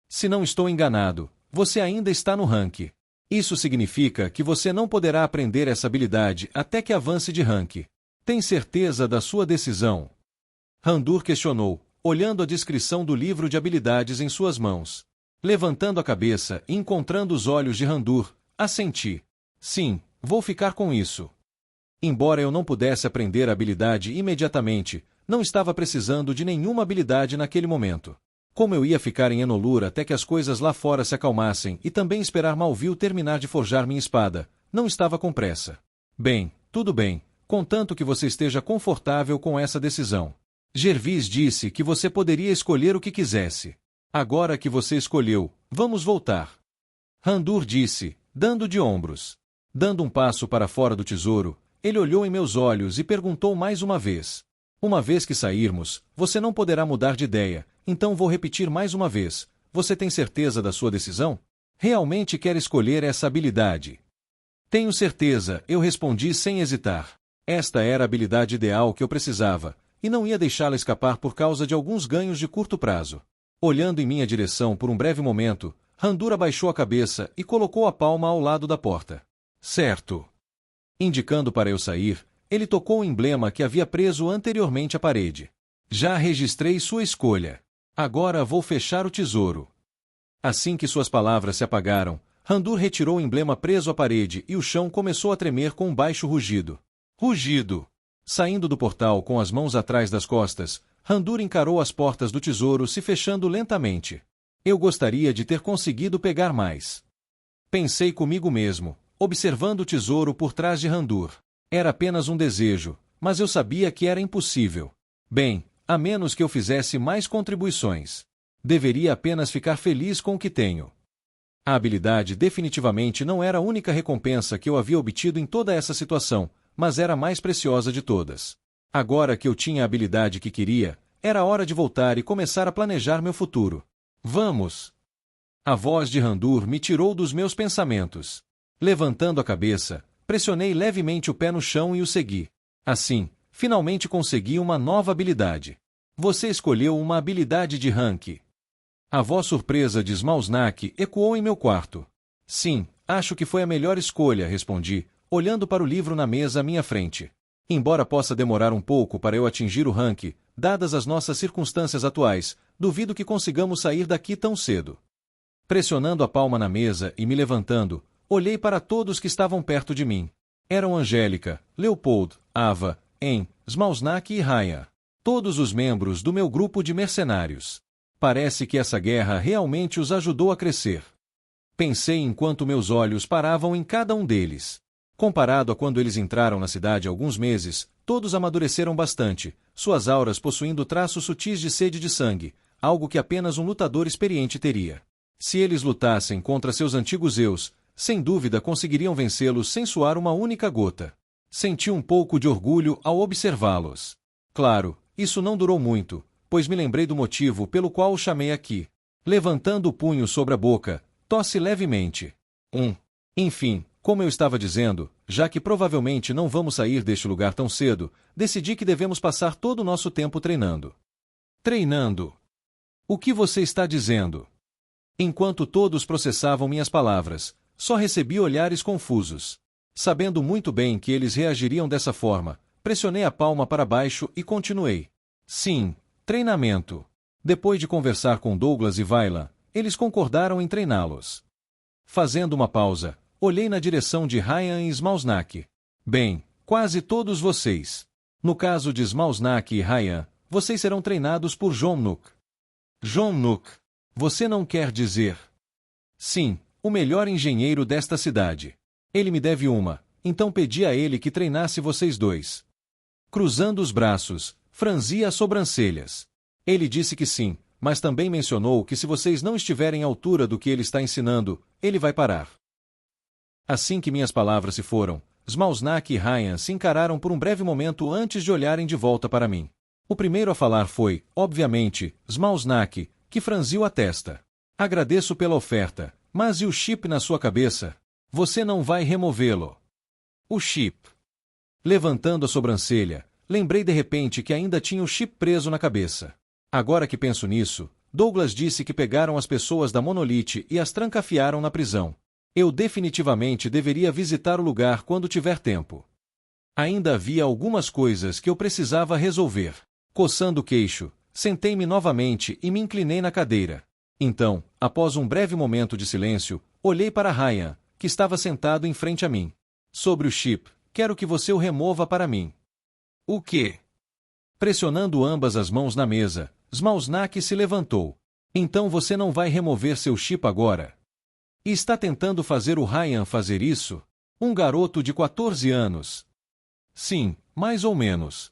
Se não estou enganado, você ainda está no rank. Isso significa que você não poderá aprender essa habilidade até que avance de rank. Tem certeza da sua decisão? Randur questionou, olhando a descrição do livro de habilidades em suas mãos. Levantando a cabeça e encontrando os olhos de Randur, assenti. Sim, vou ficar com isso. Embora eu não pudesse aprender a habilidade imediatamente, não estava precisando de nenhuma habilidade naquele momento. Como eu ia ficar em Enolur até que as coisas lá fora se acalmassem e também esperar Malvil terminar de forjar minha espada, não estava com pressa. Bem, tudo bem, contanto que você esteja confortável com essa decisão. Gervis disse que você poderia escolher o que quisesse. Agora que você escolheu, vamos voltar. Randur disse, dando de ombros. Dando um passo para fora do tesouro, ele olhou em meus olhos e perguntou mais uma vez. Uma vez que sairmos, você não poderá mudar de ideia, então vou repetir mais uma vez. Você tem certeza da sua decisão? Realmente quer escolher essa habilidade? Tenho certeza, eu respondi sem hesitar. Esta era a habilidade ideal que eu precisava, e não ia deixá-la escapar por causa de alguns ganhos de curto prazo. Olhando em minha direção por um breve momento, Randur abaixou a cabeça e colocou a palma ao lado da porta. Certo. Indicando para eu sair, ele tocou o emblema que havia preso anteriormente à parede. Já registrei sua escolha. Agora vou fechar o tesouro. Assim que suas palavras se apagaram, Randur retirou o emblema preso à parede e o chão começou a tremer com um baixo rugido. Rugido! Saindo do portal com as mãos atrás das costas, Randur encarou as portas do tesouro se fechando lentamente. Eu gostaria de ter conseguido pegar mais. Pensei comigo mesmo, observando o tesouro por trás de Randur. Era apenas um desejo, mas eu sabia que era impossível. Bem, a menos que eu fizesse mais contribuições. Deveria apenas ficar feliz com o que tenho. A habilidade definitivamente não era a única recompensa que eu havia obtido em toda essa situação, mas era a mais preciosa de todas. Agora que eu tinha a habilidade que queria, era hora de voltar e começar a planejar meu futuro. Vamos! A voz de Randur me tirou dos meus pensamentos. Levantando a cabeça, pressionei levemente o pé no chão e o segui. Assim, finalmente consegui uma nova habilidade. Você escolheu uma habilidade de rank. A voz surpresa de Smalsnak ecoou em meu quarto. Sim, acho que foi a melhor escolha, respondi, olhando para o livro na mesa à minha frente. Embora possa demorar um pouco para eu atingir o rank, dadas as nossas circunstâncias atuais, duvido que consigamos sair daqui tão cedo. Pressionando a palma na mesa e me levantando, olhei para todos que estavam perto de mim. Eram Angélica, Leopold, Ava, En, Smalsnak e Ryan. Todos os membros do meu grupo de mercenários. Parece que essa guerra realmente os ajudou a crescer. Pensei enquanto meus olhos paravam em cada um deles. Comparado a quando eles entraram na cidade há alguns meses, todos amadureceram bastante, suas auras possuindo traços sutis de sede de sangue, algo que apenas um lutador experiente teria. Se eles lutassem contra seus antigos eus, sem dúvida conseguiriam vencê-los sem suar uma única gota. Senti um pouco de orgulho ao observá-los. Claro, isso não durou muito, pois me lembrei do motivo pelo qual o chamei aqui. Levantando o punho sobre a boca, tosse levemente. Enfim, como eu estava dizendo, já que provavelmente não vamos sair deste lugar tão cedo, decidi que devemos passar todo o nosso tempo treinando. Treinando? O que você está dizendo? Enquanto todos processavam minhas palavras, só recebi olhares confusos. Sabendo muito bem que eles reagiriam dessa forma, pressionei a palma para baixo e continuei. Sim, treinamento. Depois de conversar com Douglas e Vailan, eles concordaram em treiná-los. Fazendo uma pausa, olhei na direção de Ryan e Smalsnak. Bem, quase todos vocês. No caso de Smalsnak e Ryan, vocês serão treinados por John Nook. John Nook. Você não quer dizer? Sim, o melhor engenheiro desta cidade. Ele me deve uma, então pedi a ele que treinasse vocês dois. Cruzando os braços, franzi as sobrancelhas. Ele disse que sim, mas também mencionou que se vocês não estiverem à altura do que ele está ensinando, ele vai parar. Assim que minhas palavras se foram, Smalsnak e Ryan se encararam por um breve momento antes de olharem de volta para mim. O primeiro a falar foi, obviamente, Smalsnak, que franziu a testa. Agradeço pela oferta, mas e o chip na sua cabeça? Você não vai removê-lo. O chip. Levantando a sobrancelha, lembrei de repente que ainda tinha o chip preso na cabeça. Agora que penso nisso, Douglas disse que pegaram as pessoas da Monolith e as trancafiaram na prisão. Eu definitivamente deveria visitar o lugar quando tiver tempo. Ainda havia algumas coisas que eu precisava resolver. Coçando o queixo, sentei-me novamente e me inclinei na cadeira. Então, após um breve momento de silêncio, olhei para Ryan, que estava sentado em frente a mim. Sobre o chip, quero que você o remova para mim. O quê? Pressionando ambas as mãos na mesa, Smalsnak se levantou. Então você não vai remover seu chip agora? E está tentando fazer o Ryan fazer isso? Um garoto de 14 anos. Sim, mais ou menos.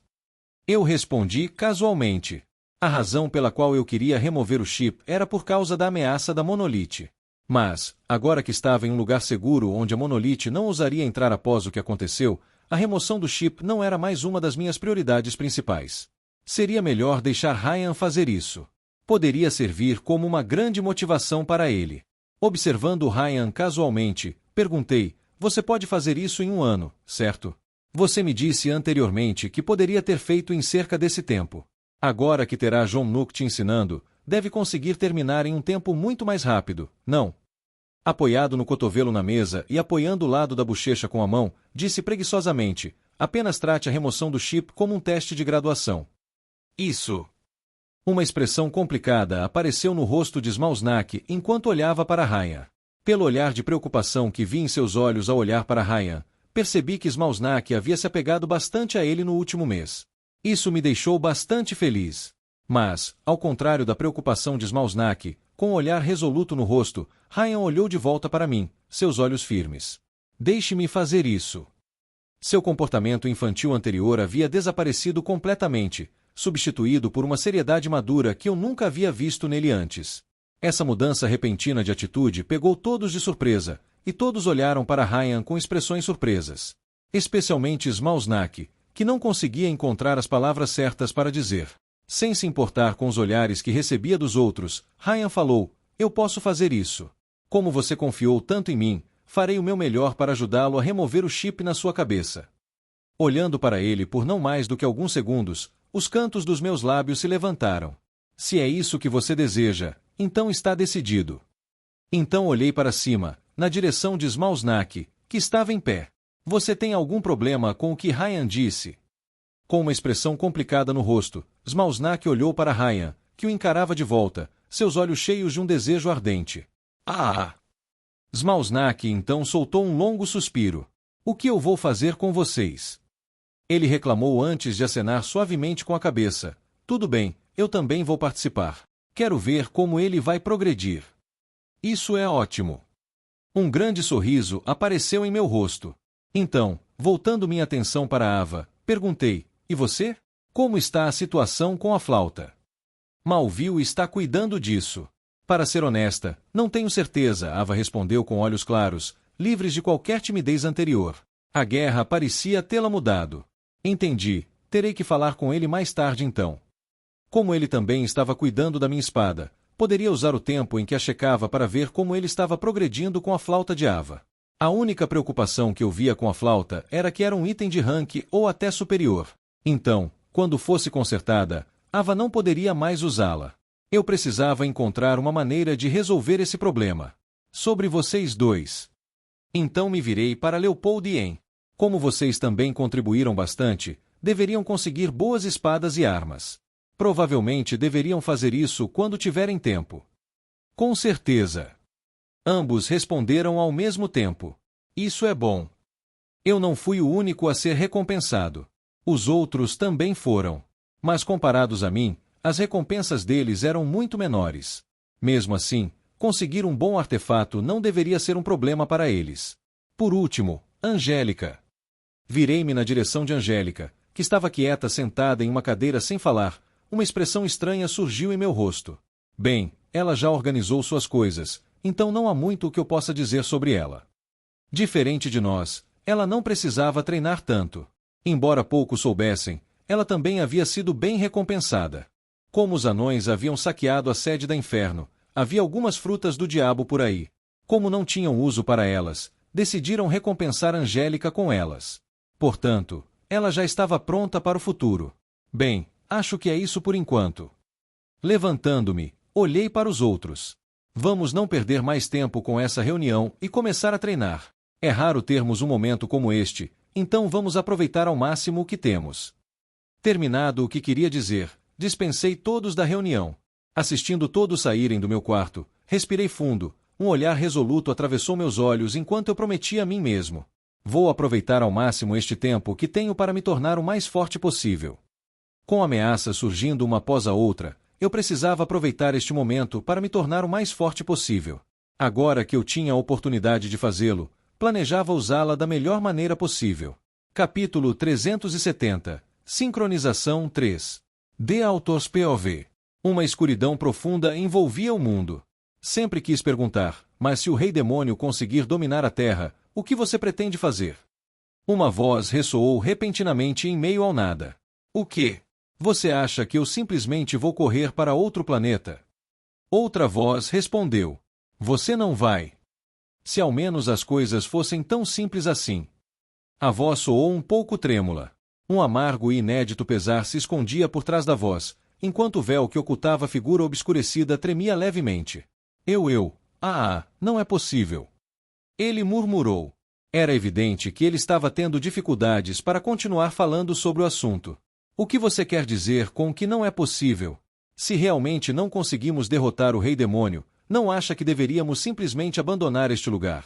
Eu respondi casualmente. A razão pela qual eu queria remover o chip era por causa da ameaça da Monolith. Mas, agora que estava em um lugar seguro onde a Monolith não ousaria entrar após o que aconteceu, a remoção do chip não era mais uma das minhas prioridades principais. Seria melhor deixar Ryan fazer isso. Poderia servir como uma grande motivação para ele. Observando Ryan casualmente, perguntei, você pode fazer isso em um ano, certo? Você me disse anteriormente que poderia ter feito em cerca desse tempo. Agora que terá John Nook te ensinando, deve conseguir terminar em um tempo muito mais rápido, não? Apoiado no cotovelo na mesa e apoiando o lado da bochecha com a mão, disse preguiçosamente, apenas trate a remoção do chip como um teste de graduação. Isso. Uma expressão complicada apareceu no rosto de Smalsnak enquanto olhava para Ryan. Pelo olhar de preocupação que vi em seus olhos ao olhar para Ryan, percebi que Smalsnak havia se apegado bastante a ele no último mês. Isso me deixou bastante feliz. Mas, ao contrário da preocupação de Smalsnak, com um olhar resoluto no rosto, Ryan olhou de volta para mim, seus olhos firmes. Deixe-me fazer isso. Seu comportamento infantil anterior havia desaparecido completamente, substituído por uma seriedade madura que eu nunca havia visto nele antes. Essa mudança repentina de atitude pegou todos de surpresa, e todos olharam para Ryan com expressões surpresas. Especialmente Smalsnak, que não conseguia encontrar as palavras certas para dizer. Sem se importar com os olhares que recebia dos outros, Ryan falou, eu posso fazer isso. Como você confiou tanto em mim, farei o meu melhor para ajudá-lo a remover o chip na sua cabeça. Olhando para ele por não mais do que alguns segundos, os cantos dos meus lábios se levantaram. Se é isso que você deseja, então está decidido. Então olhei para cima, na direção de Smalsnak, que estava em pé. Você tem algum problema com o que Ryan disse? Com uma expressão complicada no rosto, Smalsnak olhou para Ryan, que o encarava de volta, seus olhos cheios de um desejo ardente. Ah! Smalsnak então soltou um longo suspiro. O que eu vou fazer com vocês? Ele reclamou antes de acenar suavemente com a cabeça. Tudo bem, eu também vou participar. Quero ver como ele vai progredir. Isso é ótimo. Um grande sorriso apareceu em meu rosto. Então, voltando minha atenção para Ava, perguntei, e você? Como está a situação com a flauta? Malville está cuidando disso. Para ser honesta, não tenho certeza, Ava respondeu com olhos claros, livres de qualquer timidez anterior. A guerra parecia tê-la mudado. Entendi, terei que falar com ele mais tarde então. Como ele também estava cuidando da minha espada, poderia usar o tempo em que a checava para ver como ele estava progredindo com a flauta de Ava. A única preocupação que eu via com a flauta era que era um item de rank ou até superior. Então, quando fosse consertada, Ava não poderia mais usá-la. Eu precisava encontrar uma maneira de resolver esse problema. Sobre vocês dois. Então me virei para Leopold e Ian. Como vocês também contribuíram bastante, deveriam conseguir boas espadas e armas. Provavelmente deveriam fazer isso quando tiverem tempo. Com certeza. Ambos responderam ao mesmo tempo. Isso é bom. Eu não fui o único a ser recompensado. Os outros também foram. Mas comparados a mim, as recompensas deles eram muito menores. Mesmo assim, conseguir um bom artefato não deveria ser um problema para eles. Por último, Angélica. Virei-me na direção de Angélica, que estava quieta sentada em uma cadeira sem falar. Uma expressão estranha surgiu em meu rosto. Bem, ela já organizou suas coisas, então não há muito o que eu possa dizer sobre ela. Diferente de nós, ela não precisava treinar tanto. Embora poucos soubessem, ela também havia sido bem recompensada. Como os anões haviam saqueado a sede da Inferno, havia algumas frutas do diabo por aí. Como não tinham uso para elas, decidiram recompensar Angélica com elas. Portanto, ela já estava pronta para o futuro. Bem, acho que é isso por enquanto. Levantando-me, olhei para os outros. Vamos não perder mais tempo com essa reunião e começar a treinar. É raro termos um momento como este, então vamos aproveitar ao máximo o que temos. Terminado o que queria dizer, dispensei todos da reunião. Assistindo todos saírem do meu quarto, respirei fundo, um olhar resoluto atravessou meus olhos enquanto eu prometia a mim mesmo. Vou aproveitar ao máximo este tempo que tenho para me tornar o mais forte possível. Com ameaças surgindo uma após a outra, eu precisava aproveitar este momento para me tornar o mais forte possível. Agora que eu tinha a oportunidade de fazê-lo, planejava usá-la da melhor maneira possível. Capítulo 370. Sincronização 3. The Author's POV. Uma escuridão profunda envolvia o mundo. Sempre quis perguntar, mas se o Rei Demônio conseguir dominar a Terra, o que você pretende fazer? Uma voz ressoou repentinamente em meio ao nada. O quê? Você acha que eu simplesmente vou correr para outro planeta? Outra voz respondeu. Você não vai. Se ao menos as coisas fossem tão simples assim. A voz soou um pouco trêmula. Um amargo e inédito pesar se escondia por trás da voz, enquanto o véu que ocultava a figura obscurecida tremia levemente. Não é possível. Ele murmurou. Era evidente que ele estava tendo dificuldades para continuar falando sobre o assunto. O que você quer dizer com que não é possível? Se realmente não conseguimos derrotar o Rei Demônio, não acha que deveríamos simplesmente abandonar este lugar?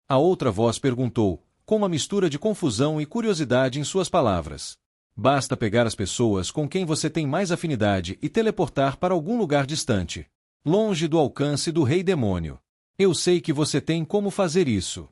A outra voz perguntou, com uma mistura de confusão e curiosidade em suas palavras. Basta pegar as pessoas com quem você tem mais afinidade e teleportar para algum lugar distante, longe do alcance do Rei Demônio. Eu sei que você tem como fazer isso.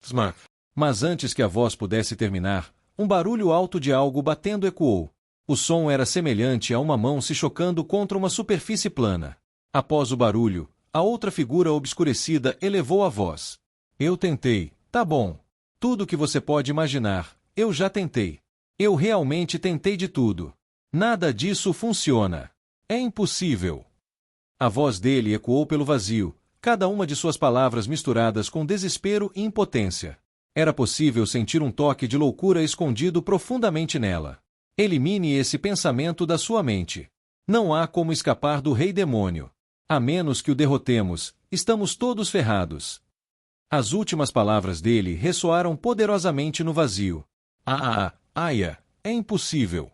Smack. Mas antes que a voz pudesse terminar, um barulho alto de algo batendo ecoou. O som era semelhante a uma mão se chocando contra uma superfície plana. Após o barulho, a outra figura obscurecida elevou a voz. Eu tentei, tá bom. Tudo que você pode imaginar, eu já tentei. Eu realmente tentei de tudo. Nada disso funciona. É impossível. A voz dele ecoou pelo vazio, cada uma de suas palavras misturadas com desespero e impotência. Era possível sentir um toque de loucura escondido profundamente nela. Elimine esse pensamento da sua mente. Não há como escapar do Rei Demônio. A menos que o derrotemos, estamos todos ferrados. As últimas palavras dele ressoaram poderosamente no vazio. Aia, é impossível.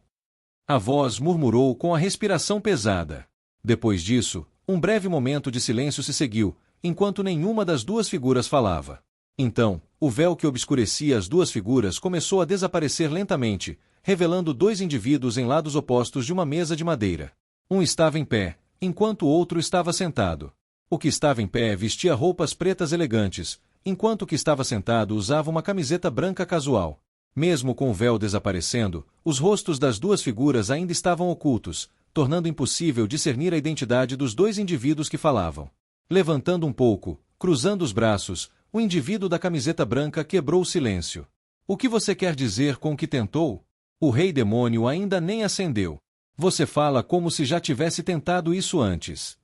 A voz murmurou com a respiração pesada. Depois disso, um breve momento de silêncio se seguiu, enquanto nenhuma das duas figuras falava. Então, o véu que obscurecia as duas figuras começou a desaparecer lentamente, revelando dois indivíduos em lados opostos de uma mesa de madeira. Um estava em pé, enquanto o outro estava sentado. O que estava em pé vestia roupas pretas elegantes, enquanto o que estava sentado usava uma camiseta branca casual. Mesmo com o véu desaparecendo, os rostos das duas figuras ainda estavam ocultos, tornando impossível discernir a identidade dos dois indivíduos que falavam. Levantando um pouco, cruzando os braços, o indivíduo da camiseta branca quebrou o silêncio. O que você quer dizer com o que tentou? O rei demônio ainda nem acendeu. Você fala como se já tivesse tentado isso antes.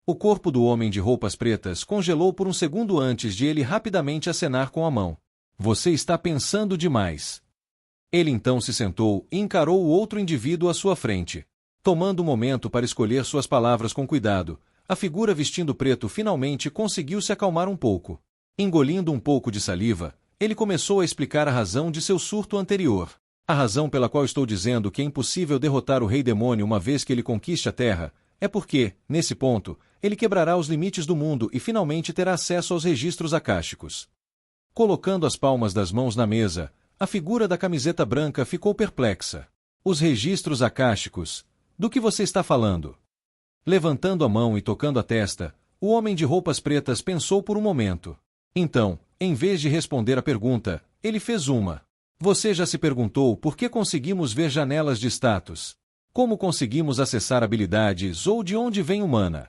O corpo do homem de roupas pretas congelou por um segundo antes de ele rapidamente acenar com a mão. Você está pensando demais. Ele então se sentou e encarou o outro indivíduo à sua frente. Tomando um momento para escolher suas palavras com cuidado, a figura vestindo preto finalmente conseguiu se acalmar um pouco. Engolindo um pouco de saliva, ele começou a explicar a razão de seu surto anterior. A razão pela qual estou dizendo que é impossível derrotar o rei demônio uma vez que ele conquiste a Terra, é porque, nesse ponto, ele quebrará os limites do mundo e finalmente terá acesso aos registros acásticos. Colocando as palmas das mãos na mesa, a figura da camiseta branca ficou perplexa. Os registros acásticos? Do que você está falando? Levantando a mão e tocando a testa, o homem de roupas pretas pensou por um momento. Então, em vez de responder a pergunta, ele fez uma. Você já se perguntou por que conseguimos ver janelas de status? Como conseguimos acessar habilidades ou de onde vem humana?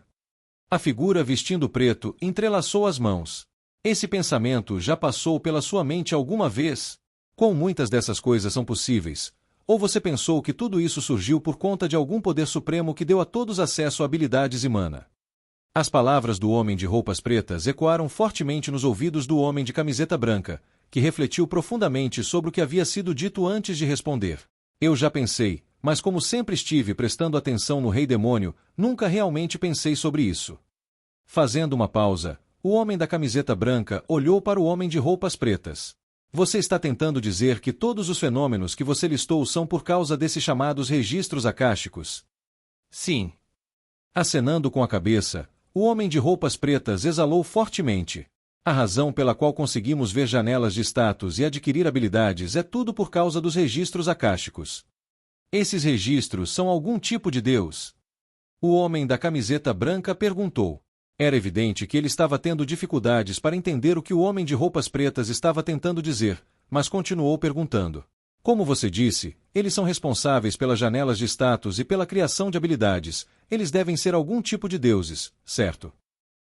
A figura vestindo preto entrelaçou as mãos. Esse pensamento já passou pela sua mente alguma vez? Quão muitas dessas coisas são possíveis? Ou você pensou que tudo isso surgiu por conta de algum poder supremo que deu a todos acesso a habilidades e mana? As palavras do homem de roupas pretas ecoaram fortemente nos ouvidos do homem de camiseta branca, que refletiu profundamente sobre o que havia sido dito antes de responder. Eu já pensei, mas como sempre estive prestando atenção no rei demônio, nunca realmente pensei sobre isso. Fazendo uma pausa, o homem da camiseta branca olhou para o homem de roupas pretas. Você está tentando dizer que todos os fenômenos que você listou são por causa desses chamados registros acásticos? Sim. Acenando com a cabeça, o homem de roupas pretas exalou fortemente. A razão pela qual conseguimos ver janelas de status e adquirir habilidades é tudo por causa dos registros acásticos. Esses registros são algum tipo de Deus? O homem da camiseta branca perguntou. Era evidente que ele estava tendo dificuldades para entender o que o homem de roupas pretas estava tentando dizer, mas continuou perguntando. Como você disse, eles são responsáveis pelas janelas de status e pela criação de habilidades. Eles devem ser algum tipo de deuses, certo?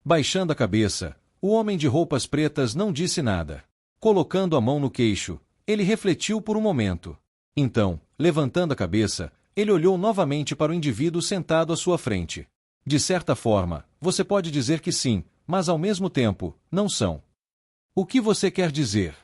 Baixando a cabeça, o homem de roupas pretas não disse nada. Colocando a mão no queixo, ele refletiu por um momento. Então, levantando a cabeça, ele olhou novamente para o indivíduo sentado à sua frente. De certa forma, você pode dizer que sim, mas ao mesmo tempo, não são. O que você quer dizer?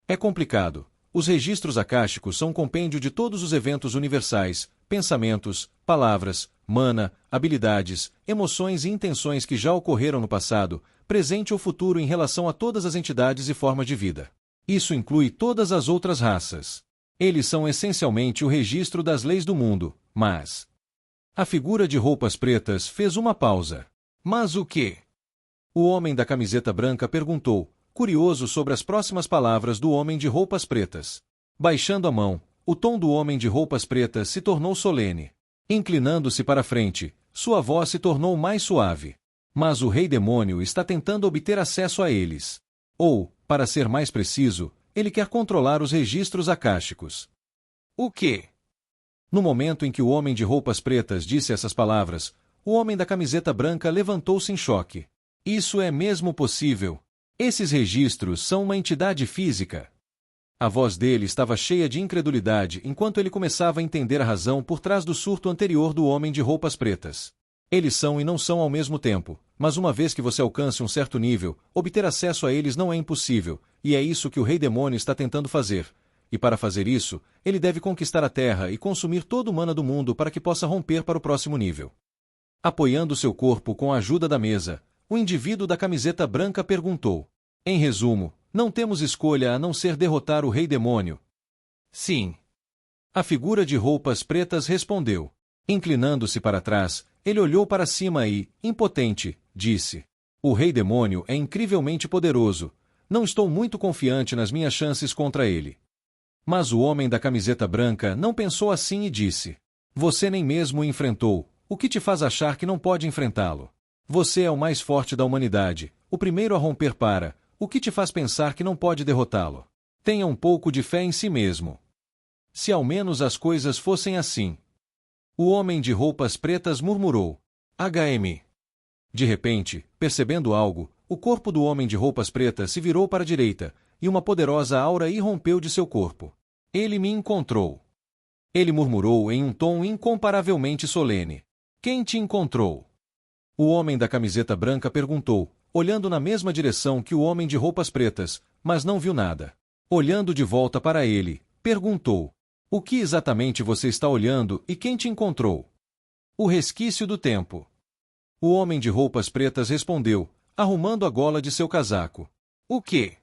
É complicado. Os registros acásticos são um compêndio de todos os eventos universais, pensamentos, palavras, mana, habilidades, emoções e intenções que já ocorreram no passado, presente ou futuro em relação a todas as entidades e formas de vida. Isso inclui todas as outras raças. Eles são essencialmente o registro das leis do mundo, mas... A figura de roupas pretas fez uma pausa. Mas o quê? O homem da camiseta branca perguntou, curioso sobre as próximas palavras do homem de roupas pretas. Baixando a mão, o tom do homem de roupas pretas se tornou solene. Inclinando-se para frente, sua voz se tornou mais suave. Mas o rei demônio está tentando obter acesso a eles. Ou, para ser mais preciso, ele quer controlar os registros acásticos. O quê? No momento em que o homem de roupas pretas disse essas palavras, o homem da camiseta branca levantou-se em choque. Isso é mesmo possível? Esses registros são uma entidade física? A voz dele estava cheia de incredulidade enquanto ele começava a entender a razão por trás do surto anterior do homem de roupas pretas. Eles são e não são ao mesmo tempo, mas uma vez que você alcance um certo nível, obter acesso a eles não é impossível, e é isso que o rei demônio está tentando fazer. E para fazer isso, ele deve conquistar a Terra e consumir toda a mana do mundo para que possa romper para o próximo nível. Apoiando seu corpo com a ajuda da mesa, o indivíduo da camiseta branca perguntou. Em resumo, não temos escolha a não ser derrotar o Rei Demônio. Sim. A figura de roupas pretas respondeu. Inclinando-se para trás, ele olhou para cima e, impotente, disse: O Rei Demônio é incrivelmente poderoso. Não estou muito confiante nas minhas chances contra ele. Mas o homem da camiseta branca não pensou assim e disse: Você nem mesmo o enfrentou. O que te faz achar que não pode enfrentá-lo? Você é o mais forte da humanidade, o primeiro a romper para. O que te faz pensar que não pode derrotá-lo? Tenha um pouco de fé em si mesmo. Se ao menos as coisas fossem assim. O homem de roupas pretas murmurou. HM. De repente, percebendo algo, o corpo do homem de roupas pretas se virou para a direita, e uma poderosa aura irrompeu de seu corpo. Ele me encontrou. Ele murmurou em um tom incomparavelmente solene. Quem te encontrou? O homem da camiseta branca perguntou, olhando na mesma direção que o homem de roupas pretas, mas não viu nada. Olhando de volta para ele, perguntou: O que exatamente você está olhando e quem te encontrou? O resquício do tempo. O homem de roupas pretas respondeu, arrumando a gola de seu casaco. O quê?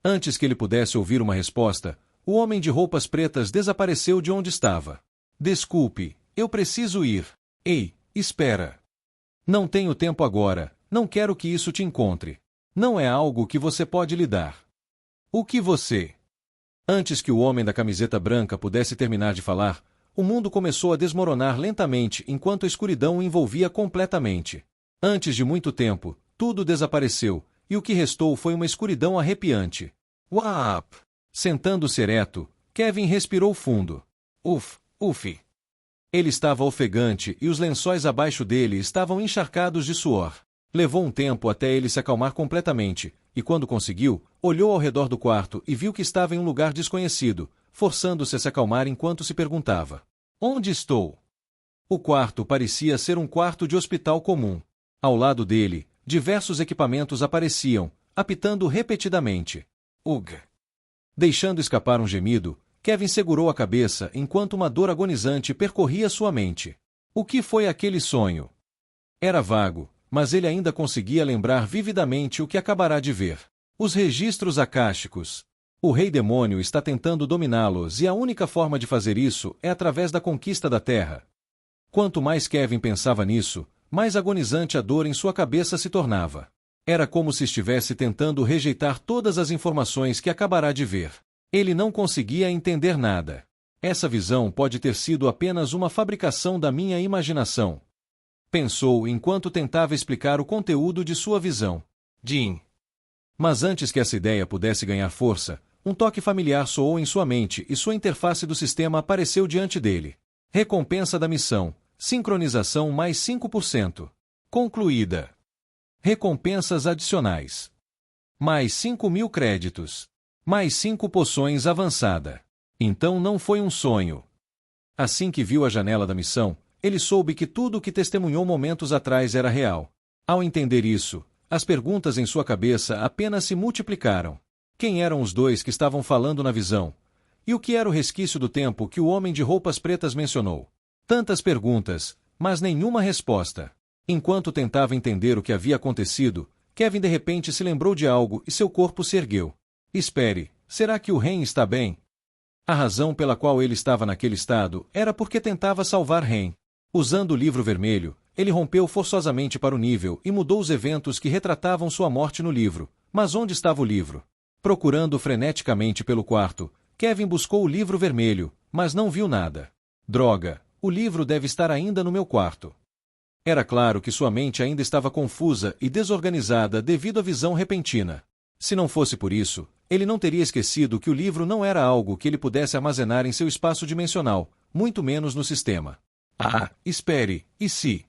Antes que ele pudesse ouvir uma resposta, o homem de roupas pretas desapareceu de onde estava. Desculpe, eu preciso ir. Ei, espera. Não tenho tempo agora, não quero que isso te encontre. Não é algo que você pode lidar. O que você... Antes que o homem da camiseta branca pudesse terminar de falar, o mundo começou a desmoronar lentamente enquanto a escuridão o envolvia completamente. Antes de muito tempo, tudo desapareceu, e o que restou foi uma escuridão arrepiante. Uap! Sentando-se ereto, Kevin respirou fundo. Uf. Ele estava ofegante e os lençóis abaixo dele estavam encharcados de suor. Levou um tempo até ele se acalmar completamente, e quando conseguiu, olhou ao redor do quarto e viu que estava em um lugar desconhecido, forçando-se a se acalmar enquanto se perguntava: Onde estou? O quarto parecia ser um quarto de hospital comum. Ao lado dele, diversos equipamentos apareciam, apitando repetidamente. Ugh! Deixando escapar um gemido, Kevin segurou a cabeça enquanto uma dor agonizante percorria sua mente. O que foi aquele sonho? Era vago, mas ele ainda conseguia lembrar vividamente o que acabará de ver. Os registros akáshicos. O Rei Demônio está tentando dominá-los e a única forma de fazer isso é através da conquista da Terra. Quanto mais Kevin pensava nisso, mais agonizante a dor em sua cabeça se tornava. Era como se estivesse tentando rejeitar todas as informações que acabará de ver. Ele não conseguia entender nada. Essa visão pode ter sido apenas uma fabricação da minha imaginação. Pensou enquanto tentava explicar o conteúdo de sua visão. Jim. Mas antes que essa ideia pudesse ganhar força, um toque familiar soou em sua mente e sua interface do sistema apareceu diante dele. Recompensa da missão. Sincronização mais 5%. Concluída. Recompensas adicionais. Mais 5.000 créditos. Mais 5 poções avançada. Então não foi um sonho. Assim que viu a janela da missão, ele soube que tudo o que testemunhou momentos atrás era real. Ao entender isso, as perguntas em sua cabeça apenas se multiplicaram. Quem eram os dois que estavam falando na visão? E o que era o resquício do tempo que o homem de roupas pretas mencionou? Tantas perguntas, mas nenhuma resposta. Enquanto tentava entender o que havia acontecido, Kevin de repente se lembrou de algo e seu corpo se ergueu. Espere, será que o Ren está bem? A razão pela qual ele estava naquele estado era porque tentava salvar Ren. Usando o livro vermelho, ele rompeu forçosamente para o nível e mudou os eventos que retratavam sua morte no livro. Mas onde estava o livro? Procurando freneticamente pelo quarto, Kevin buscou o livro vermelho, mas não viu nada. Droga, o livro deve estar ainda no meu quarto. Era claro que sua mente ainda estava confusa e desorganizada devido à visão repentina. Se não fosse por isso, ele não teria esquecido que o livro não era algo que ele pudesse armazenar em seu espaço dimensional, muito menos no sistema. Espere, e se?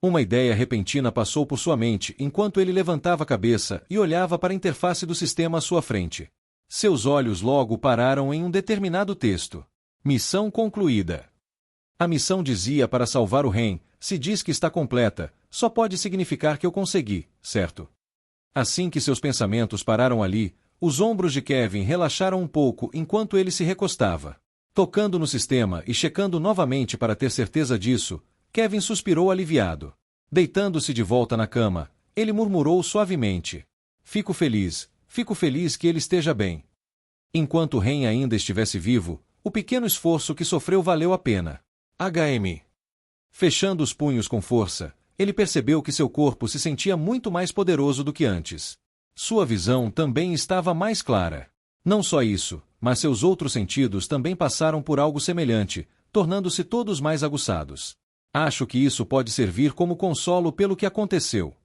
Uma ideia repentina passou por sua mente enquanto ele levantava a cabeça e olhava para a interface do sistema à sua frente. Seus olhos logo pararam em um determinado texto. Missão concluída. A missão dizia para salvar o Ren. Se diz que está completa, só pode significar que eu consegui, certo? Assim que seus pensamentos pararam ali, os ombros de Kevin relaxaram um pouco enquanto ele se recostava. Tocando no sistema e checando novamente para ter certeza disso, Kevin suspirou aliviado. Deitando-se de volta na cama, ele murmurou suavemente: fico feliz que ele esteja bem. Enquanto Ren ainda estivesse vivo, o pequeno esforço que sofreu valeu a pena. HM. Fechando os punhos com força, ele percebeu que seu corpo se sentia muito mais poderoso do que antes. Sua visão também estava mais clara. Não só isso, mas seus outros sentidos também passaram por algo semelhante, tornando-se todos mais aguçados. Acho que isso pode servir como consolo pelo que aconteceu.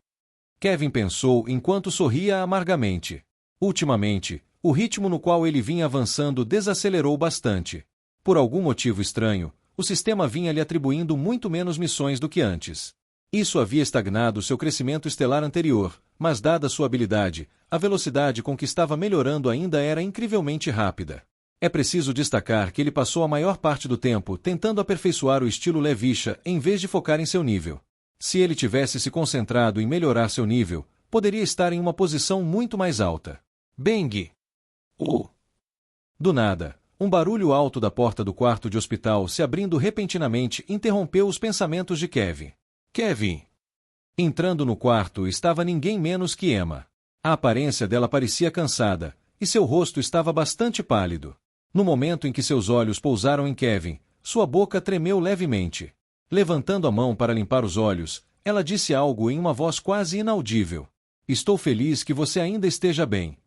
Kevin pensou enquanto sorria amargamente. Ultimamente, o ritmo no qual ele vinha avançando desacelerou bastante. Por algum motivo estranho, o sistema vinha lhe atribuindo muito menos missões do que antes. Isso havia estagnado seu crescimento estelar anterior, mas dada sua habilidade, a velocidade com que estava melhorando ainda era incrivelmente rápida. É preciso destacar que ele passou a maior parte do tempo tentando aperfeiçoar o estilo Levisha em vez de focar em seu nível. Se ele tivesse se concentrado em melhorar seu nível, poderia estar em uma posição muito mais alta. Bang! Do nada, um barulho alto da porta do quarto de hospital se abrindo repentinamente interrompeu os pensamentos de Kevin. Kevin! Entrando no quarto estava ninguém menos que Emma. A aparência dela parecia cansada, e seu rosto estava bastante pálido. No momento em que seus olhos pousaram em Kevin, sua boca tremeu levemente. Levantando a mão para limpar os olhos, ela disse algo em uma voz quase inaudível. Estou feliz que você ainda esteja bem.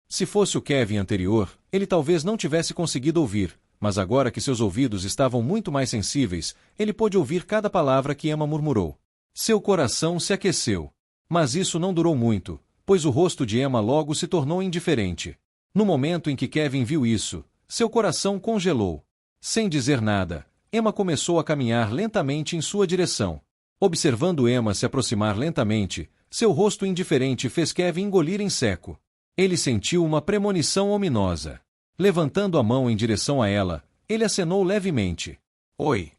Se fosse o Kevin anterior, ele talvez não tivesse conseguido ouvir, mas agora que seus ouvidos estavam muito mais sensíveis, ele pôde ouvir cada palavra que Emma murmurou. Seu coração se aqueceu. Mas isso não durou muito, pois o rosto de Emma logo se tornou indiferente. No momento em que Kevin viu isso, seu coração congelou. Sem dizer nada, Emma começou a caminhar lentamente em sua direção. Observando Emma se aproximar lentamente, seu rosto indiferente fez Kevin engolir em seco. Ele sentiu uma premonição ominosa. Levantando a mão em direção a ela, ele acenou levemente. Oi.